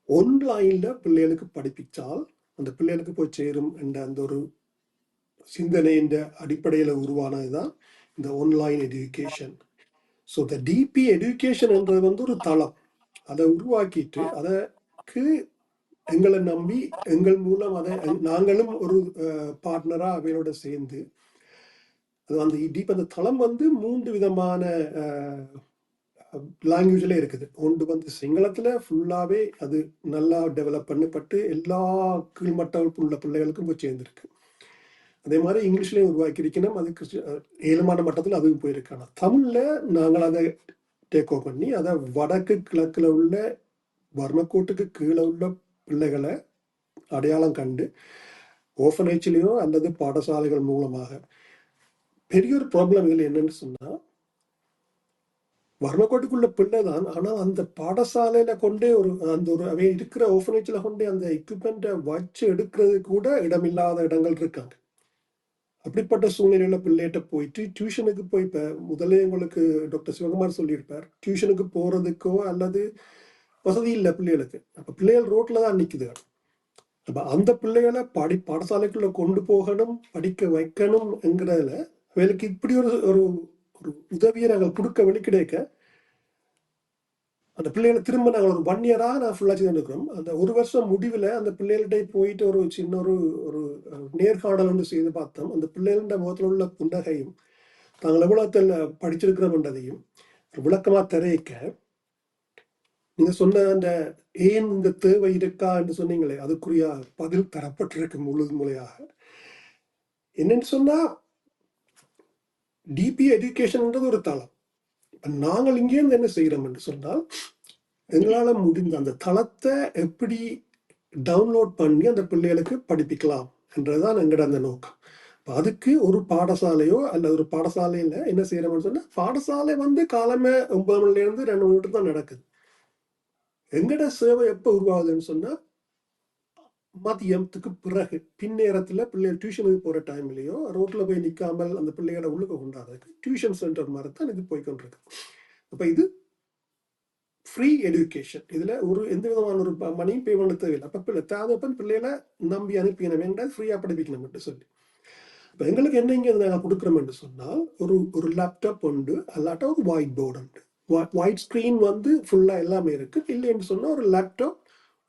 ஆன்லைன்ல பிள்ளைகளுக்கு படிப்பிச்சால் அந்த பிள்ளைகளுக்கு போய் சேரும் என்ற அந்த ஒரு சிந்தனையின் அடிப்படையில் உருவானதுதான் இந்த ஆன்லைன் எஜுகேஷன். ஸோ இந்த டிபி எஜுகேஷன் என்றது வந்து ஒரு தளம். அதை உருவாக்கிட்டு அதற்கு எங்களை நம்பி எங்கள் மூலம் அதை நாங்களும் ஒரு பார்ட்னரா அவையோட சேர்ந்து அது அந்த டீப் அந்த தளம் வந்து 3 விதமான லாங்குவேஜ்ல இருக்குது. ஒன்று வந்து சிங்களத்துல ஃபுல்லாவே அது நல்லா டெவலப் பண்ணப்பட்டு எல்லா கீழ்மட்டம் உள்ள பிள்ளைகளுக்கும் போய் சேர்ந்துருக்கு. அதே மாதிரி இங்கிலீஷ்லயும் உருவாக்கியிருக்கணும். அதுக்கு ஏழுமான மட்டத்தில் அதுவும் போயிருக்காங்க. தமிழ்ல நாங்கள் அதை டேக் ஓவர் பண்ணி அதை வடக்கு கிழக்குல உள்ள வர்மக்கோட்டுக்கு கீழே உள்ள பிள்ளைகளை அடையாளம் கண்டு ஓஃபனேஜ்லேயோ அல்லது பாடசாலைகள் மூலமாக பெரிய ஒரு ப்ராப்ளம் இதில் என்னன்னு சொன்னா வர்மக்கோட்டுக்குள்ள பிள்ளை தான், ஆனால் அந்த பாடசாலையில கொண்டே அந்த அவை இருக்கிற ஓஃபனேஜ்ல கொண்டே அந்த எக்யூப்மெண்ட்டை வச்சு எடுக்கிறது கூட இடமில்லாத இடங்கள் இருக்காங்க. அப்படிப்பட்ட சூழ்நிலையில பிள்ளைகிட்ட போயிட்டு டியூஷனுக்கு போய் இப்போ முதலே உங்களுக்கு டாக்டர் சிவகுமார் சொல்லியிருப்பார், டியூஷனுக்கு போறதுக்கோ அல்லது வசதி இல்லை பிள்ளைகளுக்கு. அப்போ பிள்ளைகள் ரோட்ல தான் நிற்குது. அப்போ அந்த பிள்ளைகளை பாடசாலைக்குள்ள கொண்டு போகணும், படிக்க வைக்கணும் என்கிறதுல அவளுக்கு இப்படி ஒரு உதவியை நாங்கள் கொடுக்க வெளிக்கிடைக்க அந்த பிள்ளைகளை திரும்ப நாங்கள் ஒரு 1 இயராக நான் ஃபுல்லாக செய்து இருக்கிறோம். அந்த 1 வருஷம் முடிவில் அந்த பிள்ளைகள்கிட்ட போயிட்டு ஒரு சின்ன ஒரு நேர்காணல் ஒன்று செய்து பார்த்தோம். அந்த பிள்ளைகள முகத்தில் உள்ள புன்னகையும் தாங்கள் எவ்வளோத்தில் படிச்சிருக்கிறோம்ன்றதையும் விளக்கமாக தெரிவிக்க நீங்க சொன்ன அந்த ஏன் இந்த தேவை இருக்கா என்று சொன்னீங்களே அதுக்குரிய பதில் தரப்பட்டிருக்கு முழுமையாக. என்னன்னு சொன்னா டிபி எஜுகேஷன்ன்றது ஒரு தளம். நாங்கள் இங்கேருந்து என்ன செய்யறோம் என்று சொன்னால் எங்களால் முடிந்த அந்த தளத்தை எப்படி டவுன்லோட் பண்ணி அந்த பிள்ளைகளுக்கு படிப்பிக்கலாம் என்றதுதான் எங்களோட அந்த நோக்கம். அதுக்கு ஒரு பாடசாலையோ அல்லது ஒரு பாடசாலையில என்ன செய்யறோம்னு சொன்னா பாடசாலை வந்து காலமே 9 மணில இருந்து 2 மணி தான் நடக்குது. எங்கட சேவை எப்போ உருவாகுதுன்னு சொன்னா மதியத்துக்கு பிறகு பின்னேரத்துல பிள்ளைகள் டியூஷனுக்கு போற டைம்லயோ ரோட்ல போய் நிக்காமல் அந்த பிள்ளைகளை உள்ளுக்கு கொண்டாடுறதுக்கு டியூஷன் சென்டர் மாதிரி தான் இது போய்கொண்டிருக்கு. அப்ப இது ஃப்ரீ எஜுகேஷன். இதுல எந்த விதமான ஒரு மணியும் பே பண்ண தேவையில்லை. அப்ப தேவைப்பன் பிள்ளைகளை நம்பி அனுப்பின வேண்டாம், ஃப்ரீயா படிப்பிக்கணும் சொல்லி. இப்ப எங்களுக்கு என்ன இங்க நாங்கள் கொடுக்குறோம் என்று சொன்னால் ஒரு லேப்டாப் உண்டு, அல்லாட்டா ஒரு ஒயிட் போர்டு உண்டு. ஒயிட் ஸ்கிரீன் வந்து ஃபுல்லா எல்லாமே இருக்கு. இல்லைன்னு சொன்னா ஒரு லேப்டாப்,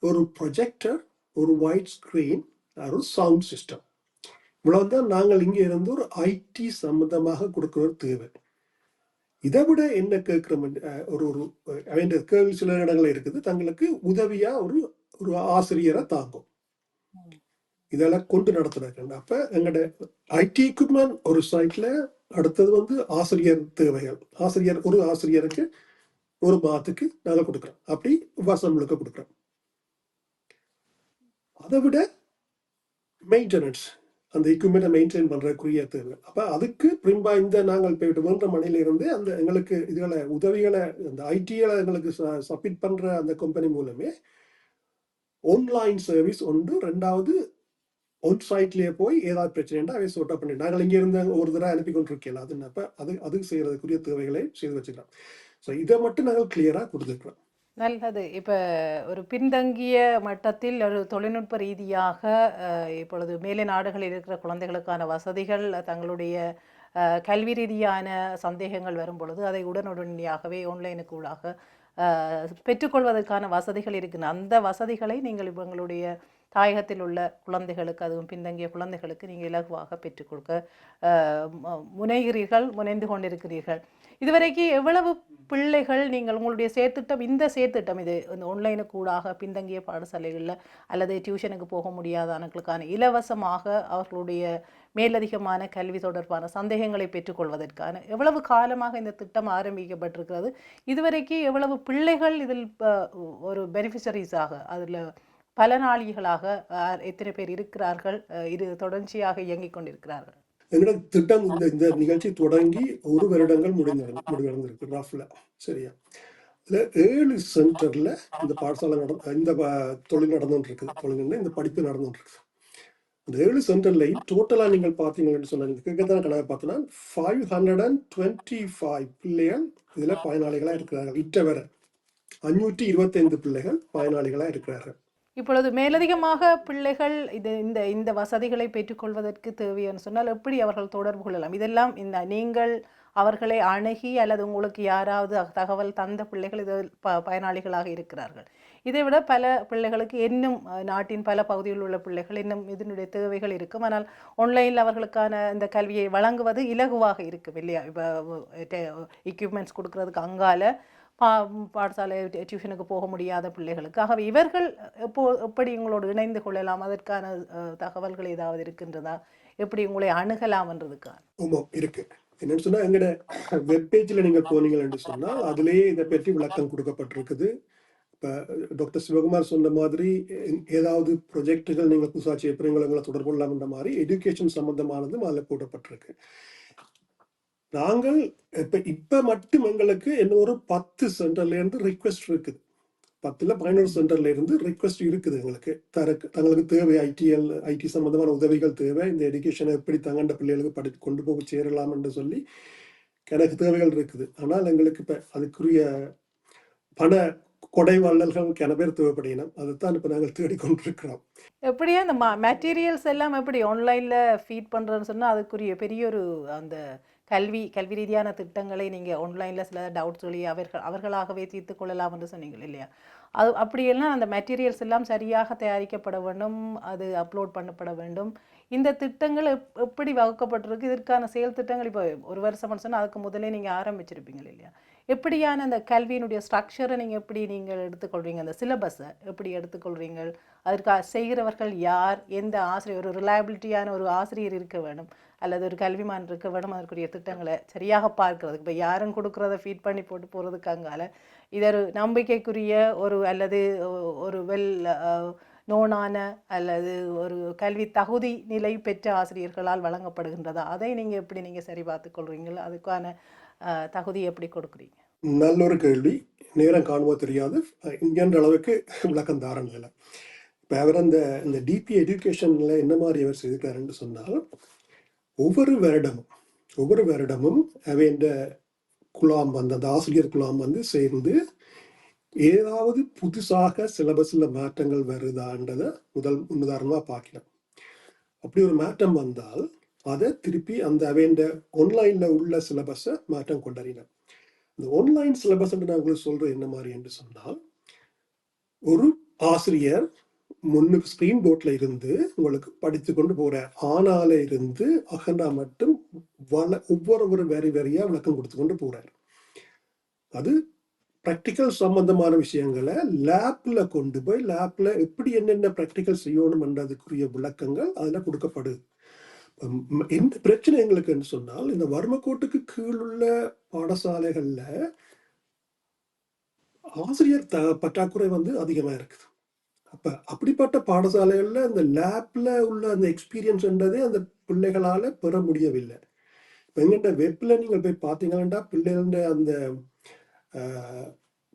ஒரு ப்ரொஜெக்டர், ஒரு ஒயிட் ஸ்கிரீன், ஒரு சவுண்ட் சிஸ்டம். இவ்வளவுதான் நாங்கள் இங்க இருந்து ஒரு ஐடி சம்பந்தமாக கொடுக்கிற ஒரு தேவை. இதை விட என்ன கேட்கிறோம் ஒரு கேள்வி சில இடங்கள் இருக்குது, தங்களுக்கு உதவியா ஒரு ஆசிரியரை தாங்கும் இதெல்லாம் கொண்டு நடத்துறாங்க. அப்ப எங்களோட ஐடி எக்யூப்மெண்ட் ஒரு சைட்ல, அடுத்தது வந்து ஆசிரியர் தேவைகள். ஒரு ஆசிரியருக்கு ஒரு மாதத்துக்கு நாங்கள் கொடுக்குறோம், அப்படி வருஷம் முழுக்க கொடுக்குறோம். அதை விட மெயின்டெனன்ஸ், அந்த எக்யூப்மெண்ட்டை மெயின்டைன் பண்றதுக்குரிய தேவை. அப்ப அதுக்கு பிரிம்பா இந்த நாங்கள் போயிட்டு வேண்ட மணில இருந்து அந்த எங்களுக்கு இதுகளை உதவிகளை அந்த ஐடிகளை எங்களுக்கு சப்மிட் பண்ற அந்த கம்பெனி மூலமே ஆன்லைன் சர்வீஸ் ஒன்று. 2வது ஒன் சைட்லயே போய் ஏதாவது பிரச்சனைனா அவை சோர்ட் அவுட் பண்ணி நாங்கள் இங்கே இருந்து ஒரு தடவை அனுப்பி கொண்டிருக்கல. அதுனப்ப அது செய்யறதுக்குரிய தேவைகளை செய்து வச்சுக்கலாம். ஸோ இதை மட்டும் நாங்கள் கிளியரா கொடுத்துருக்கிறோம். நல்லது. இப்போ ஒரு பின்தங்கிய மட்டத்தில் ஒரு தொழில்நுட்ப ரீதியாக இப்பொழுது மேலை நாடுகளில் இருக்கிற குழந்தைகளுக்கான வசதிகள், தங்களுடைய கல்வி ரீதியான சந்தேகங்கள் வரும் பொழுது அதை உடனடியாகவே ஆன்லைனுக்கு ஊடாக பெற்றுக்கொள்வதற்கான வசதிகள் இருக்குன்னு அந்த வசதிகளை நீங்கள் இவங்களுடைய தாயகத்தில் உள்ள குழந்தைகளுக்கு, அதுவும் பின்தங்கிய குழந்தைகளுக்கு நீங்கள் இலகுவாக பெற்றுக் கொடுக்க முனைந்து கொண்டிருக்கிறீர்கள். இதுவரைக்கும் எவ்வளவு பிள்ளைகள் நீங்கள் உங்களுடைய சேர்த்திட்டம், இந்த சேர்த்திட்டம் இது இந்த ஆன்லைனுக்கு ஊடாக பின்தங்கிய பாடசாலைகளில் அல்லது டியூஷனுக்கு போக முடியாதவர்களுக்கான இலவசமாக அவர்களுடைய மேலதிகமான கல்வி தொடர்பான சந்தேகங்களை பெற்றுக்கொள்வதற்கான எவ்வளவு காலமாக இந்த திட்டம் ஆரம்பிக்கப்பட்டிருக்கிறது? இதுவரைக்கும் எவ்வளவு பிள்ளைகள் இதில் ஒரு பெனிஃபிஷரிஸாக, அதில் பலனாளிகளாக எத்தனை பேர் இருக்கிறார்கள்? இது தொடர்ச்சியாக இயங்கிக் கொண்டிருக்கிறார்கள். எங்களோட திட்டம் இந்த நிகழ்ச்சி தொடங்கி 1 வருடங்கள் முடிவடைந்திருக்கு ரஃப்ல. சரியா? இதுல 7 சென்டர்ல இந்த பாடசாலை இந்த தொழில் நடந்துட்டு இருக்குது. தொழில் இந்த படிப்பு நடந்துட்டு இருக்குது. அந்த 7 சென்டர்லையும் டோட்டலா நீங்கள் பார்த்தீங்கன்னு சொன்னாங்க, கிட்டத்தட்ட கணக்கு பார்த்தோன்னா 525 பிள்ளைகள் இதுல பயனாளிகளா இருக்கிறார்கள். இட்ட வரை 525 பிள்ளைகள் பயனாளிகளா இருக்கிறார்கள். இப்பொழுது மேலதிகமாக பிள்ளைகள் இந்த வசதிகளை பெற்றுக்கொள்வதற்கு தேவைன்னு சொன்னால் எப்படி அவர்கள் தொடர்பு கொள்ளலாம்? இதெல்லாம் நீங்கள் அவர்களை அணுகி அல்லது உங்களுக்கு யாராவது தகவல் தந்த பிள்ளைகள் இதில் பயனாளிகளாக இருக்கிறார்கள். இதைவிட பல பிள்ளைகளுக்கு இன்னும் நாட்டின் பல பகுதிகளில் உள்ள பிள்ளைகள் இன்னும் இதனுடைய தேவைகள் இருக்கும். ஆனால் ஆன்லைனில் அவர்களுக்கான இந்த கல்வியை வழங்குவது இலகுவாக இருக்கும் இல்லையா? இப்போ எக்யூப்மெண்ட்ஸ் கொடுக்கறதுக்கு அங்கால பாடசாலை டியூஷனுக்கு போக முடியாத பிள்ளைகளுக்கு. ஆகவே இவர்கள் எப்படி உங்களோடு இணைந்து கொள்ளலாம்? அதற்கான தகவல்கள் ஏதாவது இருக்கின்றதா? எப்படி உங்களை அணுகலாம்ன்றதுக்கான? ஆமாம், இருக்கு. என்னன்னு சொன்னா, எங்களோட வெப்பேஜில் நீங்கள் போனீங்கன்னு சொன்னால் அதிலேயே இதை பற்றி விளக்கம் கொடுக்கப்பட்டிருக்குது. இப்போ டாக்டர் சிவகுமார் சொன்ன மாதிரி ஏதாவது ப்ரொஜெக்டுகள் நீங்கள் புதுசாக செய்யப்படுறீங்களை தொடர்பு கொள்ளலாம்ன்ற மாதிரி எஜுகேஷன் சம்பந்தமானதும் அதில் போடப்பட்டிருக்கு. நாங்கள் இப்ப மட்டும் எங்களுக்கு என்ன ஒரு 10 சென்டர்ல இருந்து ரிக்வெஸ்ட் இருக்குது. 10ல 11 சென்டர்ல இருந்து ரிக்வெஸ்ட் இருக்குது எங்களுக்கு. தங்களுக்கு தேவை ஐடி சம்பந்தமான உதவிகள் தேவை, இந்த எஜுகேஷனை எப்படி தங்கண்ட பிள்ளைகளுக்கு கொண்டு போக சேரலாம் என்று சொல்லி எனக்கு தேவைகள் இருக்குது. ஆனால் எங்களுக்கு இப்ப அதுக்குரிய பண கொடைவாளர்கள் கன பேர் தேவைப்படினோம். அதுதான் இப்ப நாங்கள் தேடிக்கொண்டிருக்கிறோம். எப்படியா இந்த மெட்டீரியல்ஸ் எல்லாம் எப்படி ஆன்லைன்ல ஃபீட் பண்றதுன்னு சொன்னா அதுக்குரிய பெரிய ஒரு அந்த கல்வி ரீதியான திட்டங்களை நீங்கள் ஆன்லைனில் சில டவுட்ஸ் சொல்லி அவர்களாகவே தீர்த்து கொள்ளலாம் என்று சொன்னீங்க இல்லையா? அது அப்படியெல்லாம் அந்த மெட்டீரியல்ஸ் எல்லாம் சரியாக தயாரிக்கப்பட வேண்டும், அது அப்லோட் பண்ணப்பட வேண்டும். இந்த திட்டங்கள் எப்படி வகுக்கப்பட்டிருக்கு? இதற்கான செயல் திட்டங்கள் இப்போ 1 வருஷம் சொன்னால் அதுக்கு முதலே நீங்கள் ஆரம்பிச்சிருப்பீங்க இல்லையா? எப்படியான அந்த கல்வியினுடைய ஸ்ட்ரக்சரை நீங்கள் எடுத்துக்கொள்வீங்க? அந்த சிலபஸை எப்படி எடுத்துக்கொள்வீங்க? அதற்காக செய்கிறவர்கள் யார்? எந்த ஆசிரியர்? ஒரு ரிலையபிலிட்டியான ஒரு ஆசிரியர் இருக்க வேண்டும் அல்லது ஒரு கல்விமான் இருக்க வேண்டும். அதற்குரிய திட்டங்களை சரியாக பார்க்கறதுக்கு இப்போ யாரும் கொடுக்குறத ஃபீட் பண்ணி போட்டு போகிறதுக்காங்கால இது ஒரு நம்பிக்கைக்குரிய அல்லது ஒரு நோனான அல்லது ஒரு கல்வி தகுதி நிலை பெற்ற ஆசிரியர்களால் வழங்கப்படுகின்றதா? அதை நீங்கள் எப்படி சரி பார்த்து கொள்றீங்களா? அதுக்கான தகுதி எப்படி கொடுக்குறீங்க? நல்ல ஒரு கேள்வி. நேரம் காணும்போது தெரியாது, இங்கன்ற அளவுக்கு விளக்கம் தாரணம் இல்லை. இப்போ அவர் இந்த டிபி எஜுகேஷன்ல என்ன மாதிரி அவர் செய்திருக்காருன்னு சொன்னால், ஒவ்வொரு வருடமும் அவன் குழாம் அந்த ஆசிரியர் குழாம் சேர்ந்து ஏதாவது புதுசாக சிலபஸ்ல மாற்றங்கள் வருதான்றதை முன்னுதாரணமா பார்க்கலாம். அப்படி ஒரு மாற்றம் வந்தால் அதை திருப்பி அந்த அவன் ஆன்லைன்ல உள்ள சிலபஸை மாற்றம் கொண்டறினார். இந்த ஆன்லைன் சிலபஸ் நான் உங்களுக்கு சொல்றேன் என்ன மாதிரி என்று சொன்னால், ஒரு ஆசிரியர் முன்னுக்கு ஸ்கிரீன் போர்ட்ல இருந்து உங்களுக்கு படித்து கொண்டு போற ஆனால இருந்து அகண்டா மட்டும் ஒவ்வொரு வெறியா விளக்கம் கொடுத்து கொண்டு போறாரு. அது ப்ராக்டிக்கல் சம்பந்தமான விஷயங்களை லேப்ல கொண்டு போய் லேப்ல எப்படி என்னென்ன ப்ராக்டிக்கல் செய்யணும்ன்றதுக்குரிய விளக்கங்கள் அதுல கொடுக்கப்படுது. எந்த பிரச்சனை எங்களுக்குன்னு சொன்னால், இந்த வறுமைக்கோட்டுக்கு கீழுள்ள பாடசாலைகள்ல ஆசிரியர் பற்றாக்குறை அதிகமா இருக்குது. அப்படிப்பட்ட பாடசாலைகள்ல அந்த லேப்ல உள்ள அந்த எக்ஸ்பீரியன்ஸ்ன்றதே அந்த பிள்ளைகளால பெற முடியவில்லை. இப்போ எங்கிட்ட வெப்ல நீங்கள் போய் பார்த்தீங்கன்னா பிள்ளைகள அந்த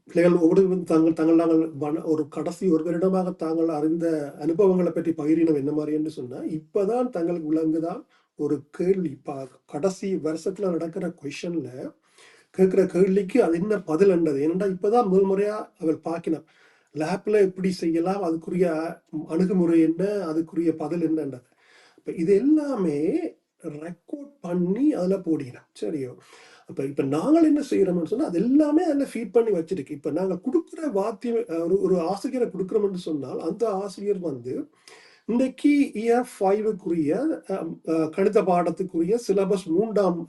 பிள்ளைகள் ஒவ்வொரு நாங்கள் ஒரு கடைசி 1 வருடமாக தாங்கள் அறிந்த அனுபவங்களை பற்றி பகிரினம் என்ன மாதிரி என்று சொன்னா, இப்பதான் தங்களுக்கு விளங்குதான் ஒரு கேள்வி. கடைசி வருஷத்துல நடக்கிற கொஸ்டின்ல கேட்கிற கேள்விக்கு அது என்ன பதில் என்றது. ஏனென்றா இப்பதான் முதல் முறையா அவள் பார்க்கணும் லேப்ல எப்படி செய்யலாம், அதுக்குரிய அணுகுமுறை என்ன, அதுக்குரிய பதில் என்னன்றது. இப்ப இது எல்லாமே ரெக்கார்ட் பண்ணி அதில் போடினோம். சரியோ, அப்போ இப்போ நாங்கள் என்ன செய்கிறோம்னு சொன்னால் அது எல்லாமே அதில் ஃபீட் பண்ணி வச்சிருக்கு. இப்போ நாங்கள் கொடுக்குற வாத்தியம் ஒரு ஆசிரியரை கொடுக்குறோம்னு சொன்னால் அந்த ஆசிரியர் வந்து இன்றைக்கு இயர் 5க்குரிய கணித பாடத்துக்குரிய சிலபஸ் 3ஆம்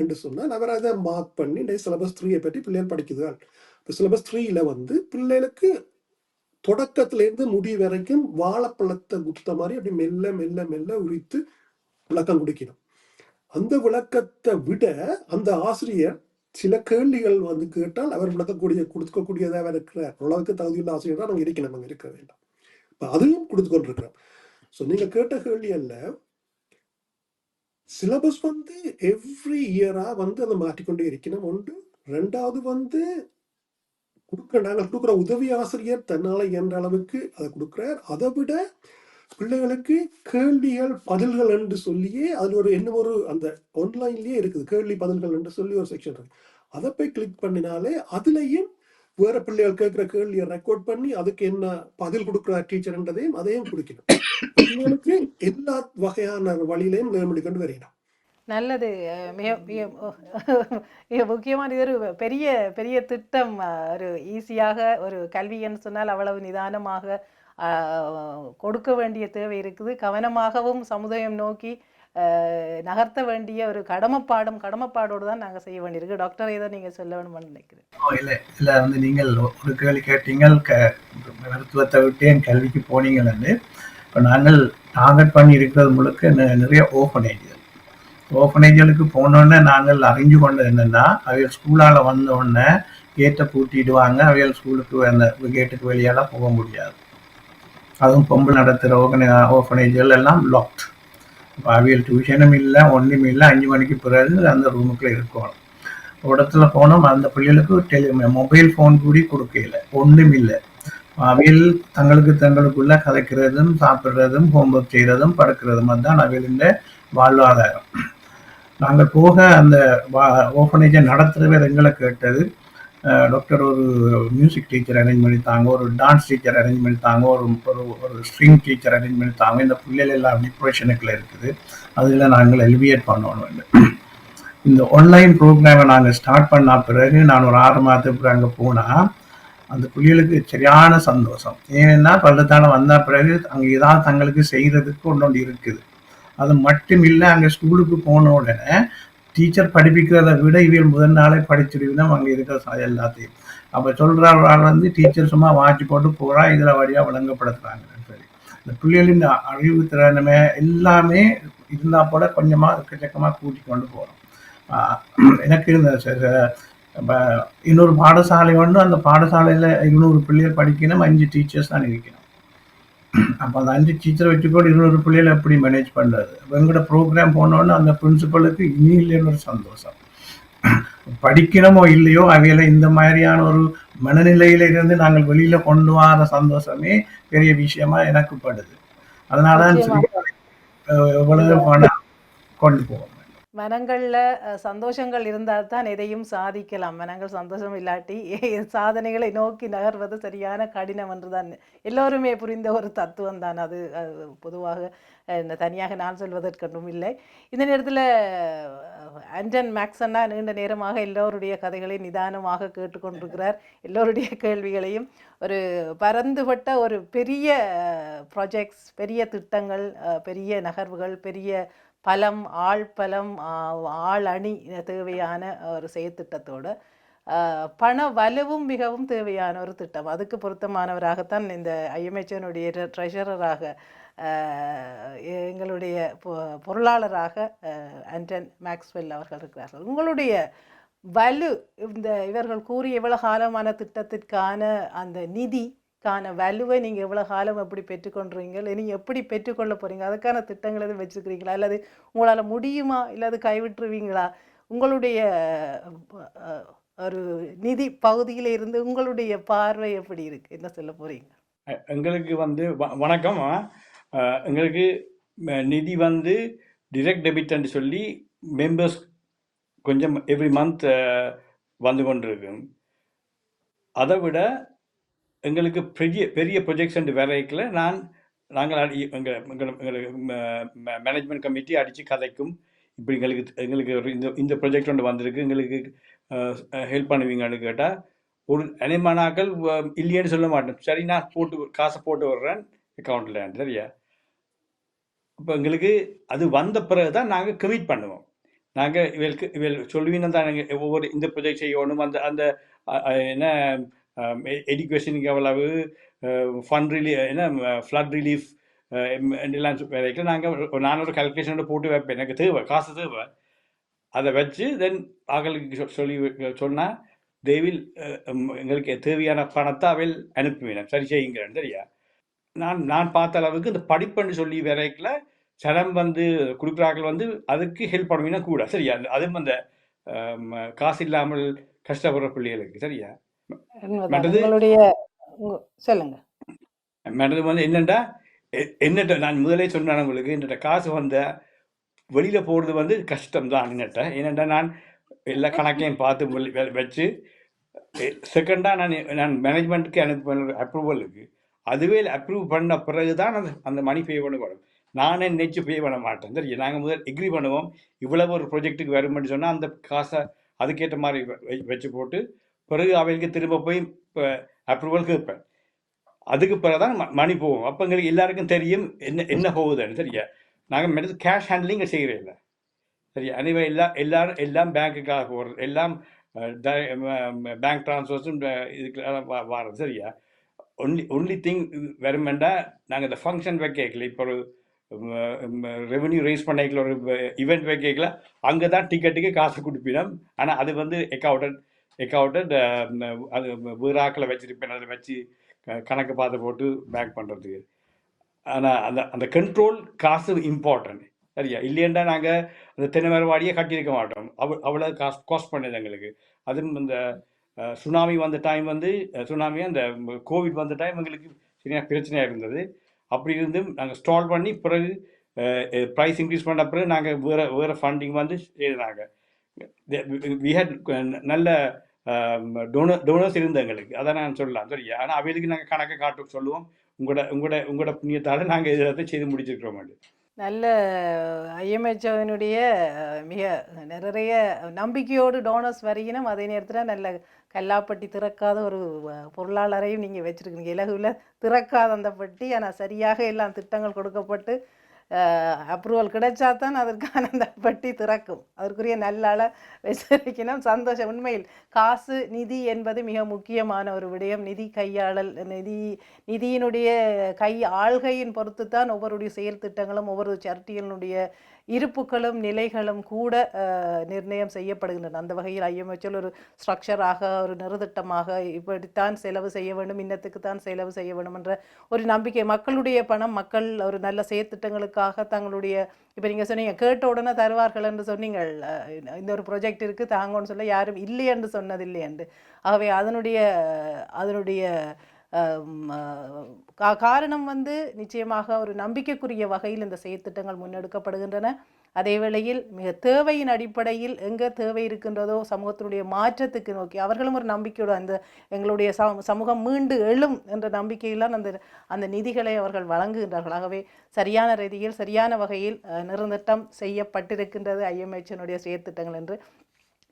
என்று சொன்னால் அவர் அதை மார்க் பண்ணி இன்றைக்கு சிலபஸ் 3 பற்றி பிள்ளைகள் படிக்குதுகள். இப்போ சிலபஸ் 3ல் வந்து பிள்ளைகளுக்கு தொடக்கத்திலேருந்து முடி வரைக்கும் வாழைப்பழத்தை குத்த மாதிரி அப்படி மெல்ல மெல்ல மெல்ல உரித்து விளக்கம் கொடுக்கணும். அந்த விளக்கத்தை விட அந்த ஆசிரியர் சில கேள்விகள் வந்து கேட்டால் அவர் கொடுக்கக்கூடியதாக இருக்கிற அளவுக்கு தகுதியுள்ள ஆசிரியர் தான் நம்ம இருக்கணும், நம்ம இருக்க வேண்டாம். இப்போ அதுவும் கொடுத்து கொண்டிருக்கிறோம். ஸோ நீங்க கேட்ட கேள்வி அல்ல, சிலபஸ் வந்து எவ்ரி இயரா வந்து அதை மாற்றிக்கொண்டே இருக்கணும். ஒன்று. ரெண்டாவது வந்து நாங்கள் கொடுக்குற உதவி ஆசிரியர் தன்னால இயன்ற அளவுக்கு அதை கொடுக்குறார். அதை விட பிள்ளைகளுக்கு கேள்விகள் பதில்கள் என்று சொல்லியே அதில் என்ன ஒரு அந்த ஆன்லைன்லயே இருக்குது, கேள்வி பதில்கள் என்று சொல்லி ஒரு செக்ஷன் இருக்கு. அதை போய் கிளிக் பண்ணினாலே அதுலயும் வேற பிள்ளைகள் கேட்கிற கேள்வியை ரெக்கார்ட் பண்ணி அதுக்கு என்ன பதில் கொடுக்குற டீச்சர்ன்றதையும் அதையும் கொடுக்கணும். பிள்ளைகளுக்கு எல்லா வகையான வழியிலையும் மேம்படி கொண்டு வரையணும். நல்லது. மிக மிக மிக முக்கியமான இது ஒரு பெரிய பெரிய திட்டம். ஒரு ஈஸியாக ஒரு கல்வின்னு சொன்னால் அவ்வளவு நிதானமாக கொடுக்க வேண்டிய தேவை இருக்குது. கவனமாகவும் சமுதாயம் நோக்கி நகர்த்த வேண்டிய ஒரு கடமைப்பாடோடு தான் நாங்கள் செய்ய வேண்டியிருக்கு. டாக்டர் ஏதோ நீங்கள் சொல்ல வேணும்னு நினைக்கிறேன். இல்லை வந்து நீங்கள் ஒரு கேள்வி கேட்டீங்கள், மருத்துவத்தை விட்டு என் கல்விக்கு போனீங்கன்னு. இப்போ நாங்கள் டார்கெட் பண்ணி இருக்கிறது முழுக்க நிறைய ஓப்பனேஜ்களுக்கு போனோடனே நாங்கள் அறிஞ்சு கொண்டது என்னென்னா, அவைகள் ஸ்கூலால் வந்தோடனே கேட்டை பூட்டிடுவாங்க. அவைகள் ஸ்கூலுக்கு அந்த கேட்டுக்கு வெளியெல்லாம் போக முடியாது. அதுவும் பொம்பளை நடத்துகிற ஓப்பனேஜ்கள் எல்லாம் லாக்ட். இப்போ அவைகள் டியூஷனும் இல்லை, ஒன்றும் இல்லை. 5 மணிக்கு பிறகு அந்த ரூமுக்குள்ளே இருக்கணும். ஒரு இடத்துல போனோம், அந்த பிள்ளைகளுக்கு மொபைல் ஃபோன் கூட கொடுக்கல, ஒன்றும் இல்லை. அவையில் தங்களுக்குள்ள கதைக்கிறதும் சாப்பிட்றதும் ஹோம்ஒர்க் செய்கிறதும் படுக்கிறதும் அதுதான் அவையில் வாழ்வாதாரம். நாங்கள் போக அந்த ஓப்பனேஜை நடத்துகிறவர் எங்களை கேட்டது, டாக்டர் ஒரு மியூசிக் டீச்சர் அரேஞ்ச் பண்ணித்தாங்க, ஒரு டான்ஸ் டீச்சர் அரேஞ்ச் பண்ணித்தாங்க, ஒரு ஸ்ட்ரிங் டீச்சர் அரேஞ்ச் பண்ணித்தாங்க. இந்த பிள்ளைகள் எல்லாம் டிப்ரெஷனுக்குள்ள இருக்குது, அதில் நாங்கள் எலிவியேட் பண்ணணும். இந்த ஆன்லைன் ப்ரோக்ராமை நாங்கள் ஸ்டார்ட் பண்ண பிறகு நான் ஒரு 6 மாதத்துக்கு அங்கே போனால் அந்த பிள்ளைகளுக்கு சரியான சந்தோஷம். ஏன்னா பள்ளத்தால வந்த பிறகு அங்கே ஏதாவது தங்களுக்கு செய்கிறதுக்கு ஒன்று இருக்குது. அது மட்டும் இல்லை, அங்கே ஸ்கூலுக்கு போன உடனே டீச்சர் படிப்பிக்கிறத விட இவள் முதல் நாளே படிச்சிருவினோம் அங்கே இருக்கிற எல்லாத்தையும். அப்போ சொல்கிறாள் வந்து டீச்சர் சும்மா வாட்சி போட்டு போகிறா, இதில் வழியாக விளங்கப்படுத்துகிறாங்க. சரி, இந்த பிள்ளைகளின் அறிவு திறனுமே எல்லாமே இருந்தால் போல கொஞ்சமாக எக்கச்சக்கமாக கூட்டி கொண்டு போகிறோம். எனக்கு இந்த இன்னொரு பாடசாலை ஒன்று, அந்த பாடசாலையில் 200 பிள்ளைகள் படிக்கணும், 5 டீச்சர்ஸ் தான் இருக்கணும். அப்போ அந்த 5 டீச்சரை வச்சுக்கோடு 200 பிள்ளைகளை எப்படி மேனேஜ் பண்ணுறது? எங்களோட ப்ரோக்ராம் போனோன்னு அந்த பிரின்சிபலுக்கு இனியில்லைன்னு ஒரு சந்தோஷம். படிக்கணுமோ இல்லையோ அவையில இந்த மாதிரியான ஒரு மனநிலையில இருந்து நாங்கள் வெளியில கொண்டு வர சந்தோஷமே பெரிய விஷயமா எனக்கு படுது. அதனாலதான் எவ்வளவு பணம் கொண்டு போவோம். மனங்களில் சந்தோஷங்கள் இருந்தால் தான் எதையும் சாதிக்கலாம். மனங்கள் சந்தோஷம் இல்லாட்டி சாதனைகளை நோக்கி நகர்வது சரியான கடினம் என்று தான் எல்லோருமே புரிந்த ஒரு தத்துவம் தான் அது. பொதுவாக தனியாக நான் சொல்வதற்கொன்றும் இல்லை. இந்த நேரத்தில் ஆண்டன் மேக்சன்னா நீண்ட நேரமாக எல்லோருடைய கதைகளை நிதானமாக கேட்டுக்கொண்டிருக்கிறார். எல்லோருடைய கேள்விகளையும் ஒரு பரந்துபட்ட ஒரு பெரிய ப்ராஜெக்ட்ஸ், பெரிய திட்டங்கள், பெரிய நகர்வுகள், பெரிய பலம், ஆள் அணி தேவையான ஒரு செயற்திட்டத்தோடு பண வலுவும் மிகவும் தேவையான ஒரு திட்டம். அதுக்கு பொருத்தமானவராகத்தான் இந்த ஐஎம்ஹெச்னுடைய ட்ரெஷரராக எங்களுடைய பொருளாளராக ஆண்டன் மேக்ஸ்வெல் அவர்கள் இருக்கிறார்கள். உங்களுடைய வலு, இவர்கள் கூறிய இவ்வளவு காலமான திட்டத்திற்கான அந்த நிதிக்கான வலுவை நீங்கள் எவ்வளோ காலம் எப்படி பெற்றுக்கொண்டுறீங்க, நீங்கள் எப்படி பெற்றுக்கொள்ள போகிறீங்க, அதுக்கான திட்டங்கள் எதுவும் வச்சுருக்கிறீங்களா, அல்லது உங்களால் முடியுமா, இல்லாது கைவிட்டுருவீங்களா? உங்களுடைய ஒரு நிதி பகுதியில் இருந்து உங்களுடைய பார்வை எப்படி இருக்குது, என்ன சொல்ல போகிறீங்க? எங்களுக்கு வந்து வணக்கம். எங்களுக்கு நிதி வந்து டிரெக்ட் டெபிட்ன்னு சொல்லி மெம்பர்ஸ் கொஞ்சம் எவ்ரி மந்த் வந்து கொண்டிருக்கு. அதை விட எங்களுக்கு பெரிய ப்ரொஜெக்ட்ஸ் வரைக்கில் நாங்கள் எங்களுக்கு மேனேஜ்மெண்ட் கமிட்டி அடித்து கதைக்கும் இப்படி எங்களுக்கு இந்த ப்ராஜெக்ட் ஒன்று வந்திருக்கு, எங்களுக்கு ஹெல்ப் பண்ணுவீங்கன்னு கேட்டால் ஒரு அனைமானாக்கள் இல்லையேன்னு சொல்ல மாட்டேன். சரி, நான் காசை போட்டு வர்றேன் அக்கௌண்ட்டில், சரியா? இப்போ எங்களுக்கு அது வந்த பிறகு தான் நாங்கள் கமிட் பண்ணுவோம். நாங்கள் இவள் சொல்லுவீங்க தான், நாங்கள் ஒவ்வொரு இந்த ப்ரொஜெக்ட் செய்யணும், அந்த என்ன எஜுகேஷனுக்கு எவ்வளவு ஃபண்ட் என்ன ஃப்ளட் ரிலீஃப் எல்லாம் வரைக்கும் நான் ஒரு கால்குலேஷனோட போட்டு வைப்பேன். எனக்கு தேவை, காசு தேவை. அதை வச்சு தென் ஆக்களுக்கு சொல்லி சொன்னால் தேவில் எங்களுக்கு தேவையான பணத்தை அவள் அனுப்புவேன், சரி செய்யுங்கிறேன், சரியா? நான் பார்த்த அளவுக்கு இந்த படிப்புன்னு சொல்லி வரைக்கல சடம் கொடுக்குறாக்கள் அதுக்கு ஹெல்ப் பண்ணுவீங்கன்னா கூட, சரியா? அதுவும் அந்த காசு இல்லாமல் கஷ்டப்படுற பிள்ளைகளுக்கு, சரியா? மற்றது சொல்லுங்க. மற்றது என்னென்னா என்னட்ட நான் முதலே சொன்னேன் உங்களுக்கு, என்னட்ட காசு வெளியில் போகிறது கஷ்டம்தான் என்னட்ட. ஏனென்றா நான் எல்லா கணக்கையும் பார்த்து வச்சு செகண்டாக நான் மேனேஜ்மெண்ட்டுக்கு அனுப்புவேன் அப்ரூவலுக்கு. அதுவே அப்ரூவ் பண்ண பிறகு தான் அந்த மணி பே பண்ண வரும். நானே நினைச்சு பே பண்ண மாட்டேன், சரி? நாங்கள் முதல் எக்ரி பண்ணுவோம், இவ்வளவு ஒரு ப்ரொஜெக்ட்டுக்கு வரும்னு சொன்னால் அந்த காசை அதுக்கேற்ற மாதிரி வச்சு போட்டு பிறகு அவைகளுக்கு திரும்ப போய் இப்போ அப்ரூவல் கேட்பேன். அதுக்கு பிறகு தான் மணி போகும். அப்போ எங்களுக்கு எல்லாருக்கும் தெரியும் என்ன போகுதுன்னு, சரியா? நாங்கள் மெடிச கேஷ் ஹேண்ட்லிங் செய்கிறேன் இல்லை, சரியா? அனிவே எல்லாம் பேங்க்குக்காக போகிறது, எல்லாம் பேங்க் ட்ரான்ஸ்ஃபர்ஸும் இதுக்கு வாரது, சரியா? ஒன்லி திங் வருமெண்டா நாங்கள் இந்த ஃபங்க்ஷன் வைக்கல, இப்போ ஒரு ரெவன்யூ ரைஸ் பண்ணிக்கல, ஒரு ஈவெண்ட் வைக்கல, அங்கே தான் டிக்கெட்டுக்கு காசு கொடுப்பினோம். ஆனால் அது அக்கௌண்டட் அது வேறு ஆக்களை வச்சுருப்பேன், அதை வச்சு கணக்கு பார்த்து போட்டு பேக் பண்ணுறதுக்கு. ஆனால் அந்த கண்ட்ரோல் காசு இம்பார்ட்டன்ட், சரியா? இல்லையண்டா நாங்கள் அந்த தென்னைமரவாடியே கட்டியிருக்க மாட்டோம், அவ்வளோ காஸ்ட் பண்ணது எங்களுக்கு. அதுவும் இந்த சுனாமி வந்த டைம் சுனாமி அந்த கோவிட் வந்த டைம் எங்களுக்கு சரியான பிரச்சனையாக இருந்தது. அப்படி இருந்தும் நாங்கள் ஸ்டால் பண்ணி பிறகு ப்ரைஸ் இன்க்ரீஸ் பண்ண பிறகு நாங்கள் வேறு ஃபண்டிங் செய்தாங்க. வி ஹேட் நல்ல டோனர்ஸ் இருந்தது எங்களுக்கு, அதை நான் சொல்லலாம், சரியா? ஆனால் அவைகளுக்கு நாங்கள் கணக்கை காட்டு சொல்லுவோம், உங்களோட புண்ணியத்தால் நாங்கள் இதை செய்து முடிச்சிருக்கிறோம். நல்ல ஐஎம்ஹெச்ஓவினுடைய மிக நிறைய நம்பிக்கையோடு டோனர்ஸ் வருகினும், அதே நேரத்தில் நல்ல கல்லாப்பட்டி திறக்காத ஒரு பொருளாளரையும் நீங்கள் வச்சுருக்கீங்க. இலகுவில் திறக்காத அந்த பட்டி, ஆனால் சரியாக எல்லாம் திட்டங்கள் கொடுக்கப்பட்டு அப்ரூவல் கிடைச்சா தான் அதற்கான அந்த பட்டி திறக்கும். அதற்குரிய நல்ல ஆளை வச்சிருக்கணும். சந்தோஷம். உண்மையில் காசு நிதி என்பது மிக முக்கியமான ஒரு விடயம். நிதி கையாளல், நிதியினுடைய ஆள்கையின் பொறுத்து தான் ஒவ்வொருடைய செயல் திட்டங்களும் ஒவ்வொரு சேரிட்டிகளினுடைய இருப்புகளும் நிலைகளும் கூட நிர்ணயம் செய்யப்படுகின்றன. அந்த வகையில் ஐஎம்ஹெச்ஓ ஒரு ஸ்ட்ரக்சராக, ஒரு நிறுத்திட்டமாக இப்படித்தான் செலவு செய்ய வேண்டும், இன்னத்துக்கு தான் செலவு செய்ய வேண்டும் என்ற ஒரு நம்பிக்கை. மக்களுடைய பணம், மக்கள் ஒரு நல்ல செயற்திட்டங்களுக்காக தங்களுடைய, இப்போ நீங்கள் சொன்னீங்க கேட்ட உடனே தருவார்கள் என்று சொன்னீங்க. இந்த ஒரு ப்ரொஜெக்ட் இருக்குது தாங்கன்னு சொல்ல யாரும் இல்லை என்று சொன்னதில்லை என்று. ஆகவே அதனுடைய காரணம் நிச்சயமாக ஒரு நம்பிக்கைக்குரிய வகையில் இந்த செயற்திட்டங்கள் முன்னெடுக்கப்படுகின்றன. அதே வேளையில் மிக தேவையின் அடிப்படையில் எங்கே தேவை இருக்கின்றதோ சமூகத்தினுடைய மாற்றத்துக்கு நோக்கி அவர்களும் ஒரு நம்பிக்கையோடு எங்களுடைய சமூகம் மீண்டு எழும் என்ற நம்பிக்கையில்தான் அந்த நிதிகளை அவர்கள் வழங்குகின்றார்கள். ஆகவே சரியான ரீதியில் சரியான வகையில் நிர்ணயம் செய்யப்பட்டிருக்கின்றது ஐஎம்ஹெச்னுடைய செயற்திட்டங்கள் என்று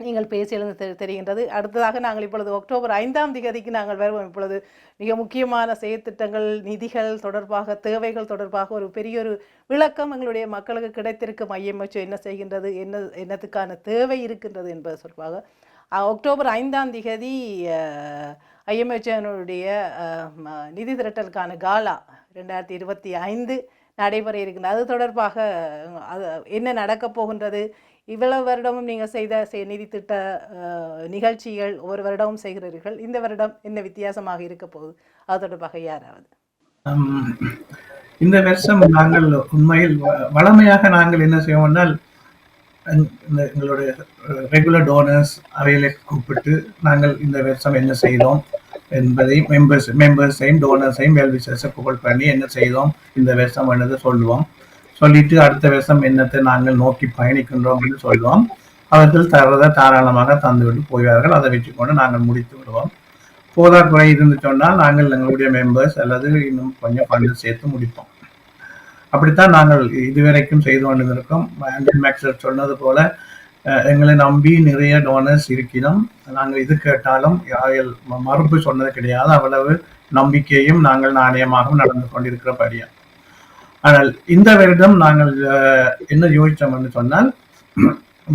நீங்கள் பேசியது தெரிகின்றது. அடுத்ததாக நாங்கள் இப்பொழுது அக்டோபர் 5ஆம் தேதிக்கு நாங்கள் வருவோம். இப்பொழுது மிக முக்கியமான செயற்திட்டங்கள், நிதிகள் தொடர்பாக, தேவைகள் தொடர்பாக ஒரு பெரிய ஒரு விளக்கம் எங்களுடைய மக்களுக்கு கிடைத்திருக்கும். ஐஎம்ஹெச்ஓ என்ன செய்கின்றது, என்னத்துக்கான தேவை இருக்கின்றது என்பது தொடர்பாக அக்டோபர் 5ஆம் தேதி ஐஎம்ஹெச்ஓனுடைய நிதி திரட்டலுக்கான காலா 2025 நடைபெற இருக்கின்றது. அது தொடர்பாக என்ன நடக்கப் போகின்றது, இவ்வளவு வருடமும் நீங்கள் செய்த நிதி திட்ட நிகழ்ச்சிகள் ஒவ்வொரு வருடமும் செய்கிறீர்கள், இந்த வருடம் என்ன வித்தியாசமாக இருக்க போகுது, அது தொடர்பாக யாராவது? இந்த வருஷம் நாங்கள் உண்மையில் வளமையாக நாங்கள் என்ன செய்வோம்னால் எங்களுடைய ரெகுலர் டோனர்ஸ் அவைகளை கூப்பிட்டு நாங்கள் இந்த வருஷம் என்ன செய்தோம் என்பதையும் மெம்பர்ஸையும் டோனர்ஸையும் வெல்விஷர்ஸை புகழ் பண்ணி என்ன செய்தோம் இந்த வருஷம் என்னது சொல்லுவோம். சொல்லிட்டு அடுத்த வருஷம் என்னத்தை நாங்கள் நோக்கி பயணிக்கின்றோம் அப்படின்னு சொல்லுவோம். அவர்கள் தரதை தாராளமாக தந்துவிட்டு போய்வார்கள். அதை வச்சுக்கொண்டு நாங்கள் முடித்து விடுவோம். போதாக்குறை இருந்து சொன்னால் நாங்கள் எங்களுடைய மெம்பர்ஸ் அல்லது இன்னும் கொஞ்சம் ஃபண்டு சேர்த்து முடிப்போம். அப்படித்தான் நாங்கள் இதுவரைக்கும் செய்து கொண்டிருக்கிறோம். ஆண்டன் மேக்ஸ்வெல் சொன்னது போல எங்களை நம்பி நிறைய டோனர்ஸ் இருக்கிறோம். நாங்கள் இது கேட்டாலும் யாரும் மறுப்பு சொன்னது கிடையாது. அவ்வளவு நம்பிக்கையும் நாங்கள் நாணயமாகவும் நடந்து கொண்டிருக்கிறபடியா. ஆனால் இந்த வருடம் நாங்கள் என்ன யோசித்தோம் என்று சொன்னால்,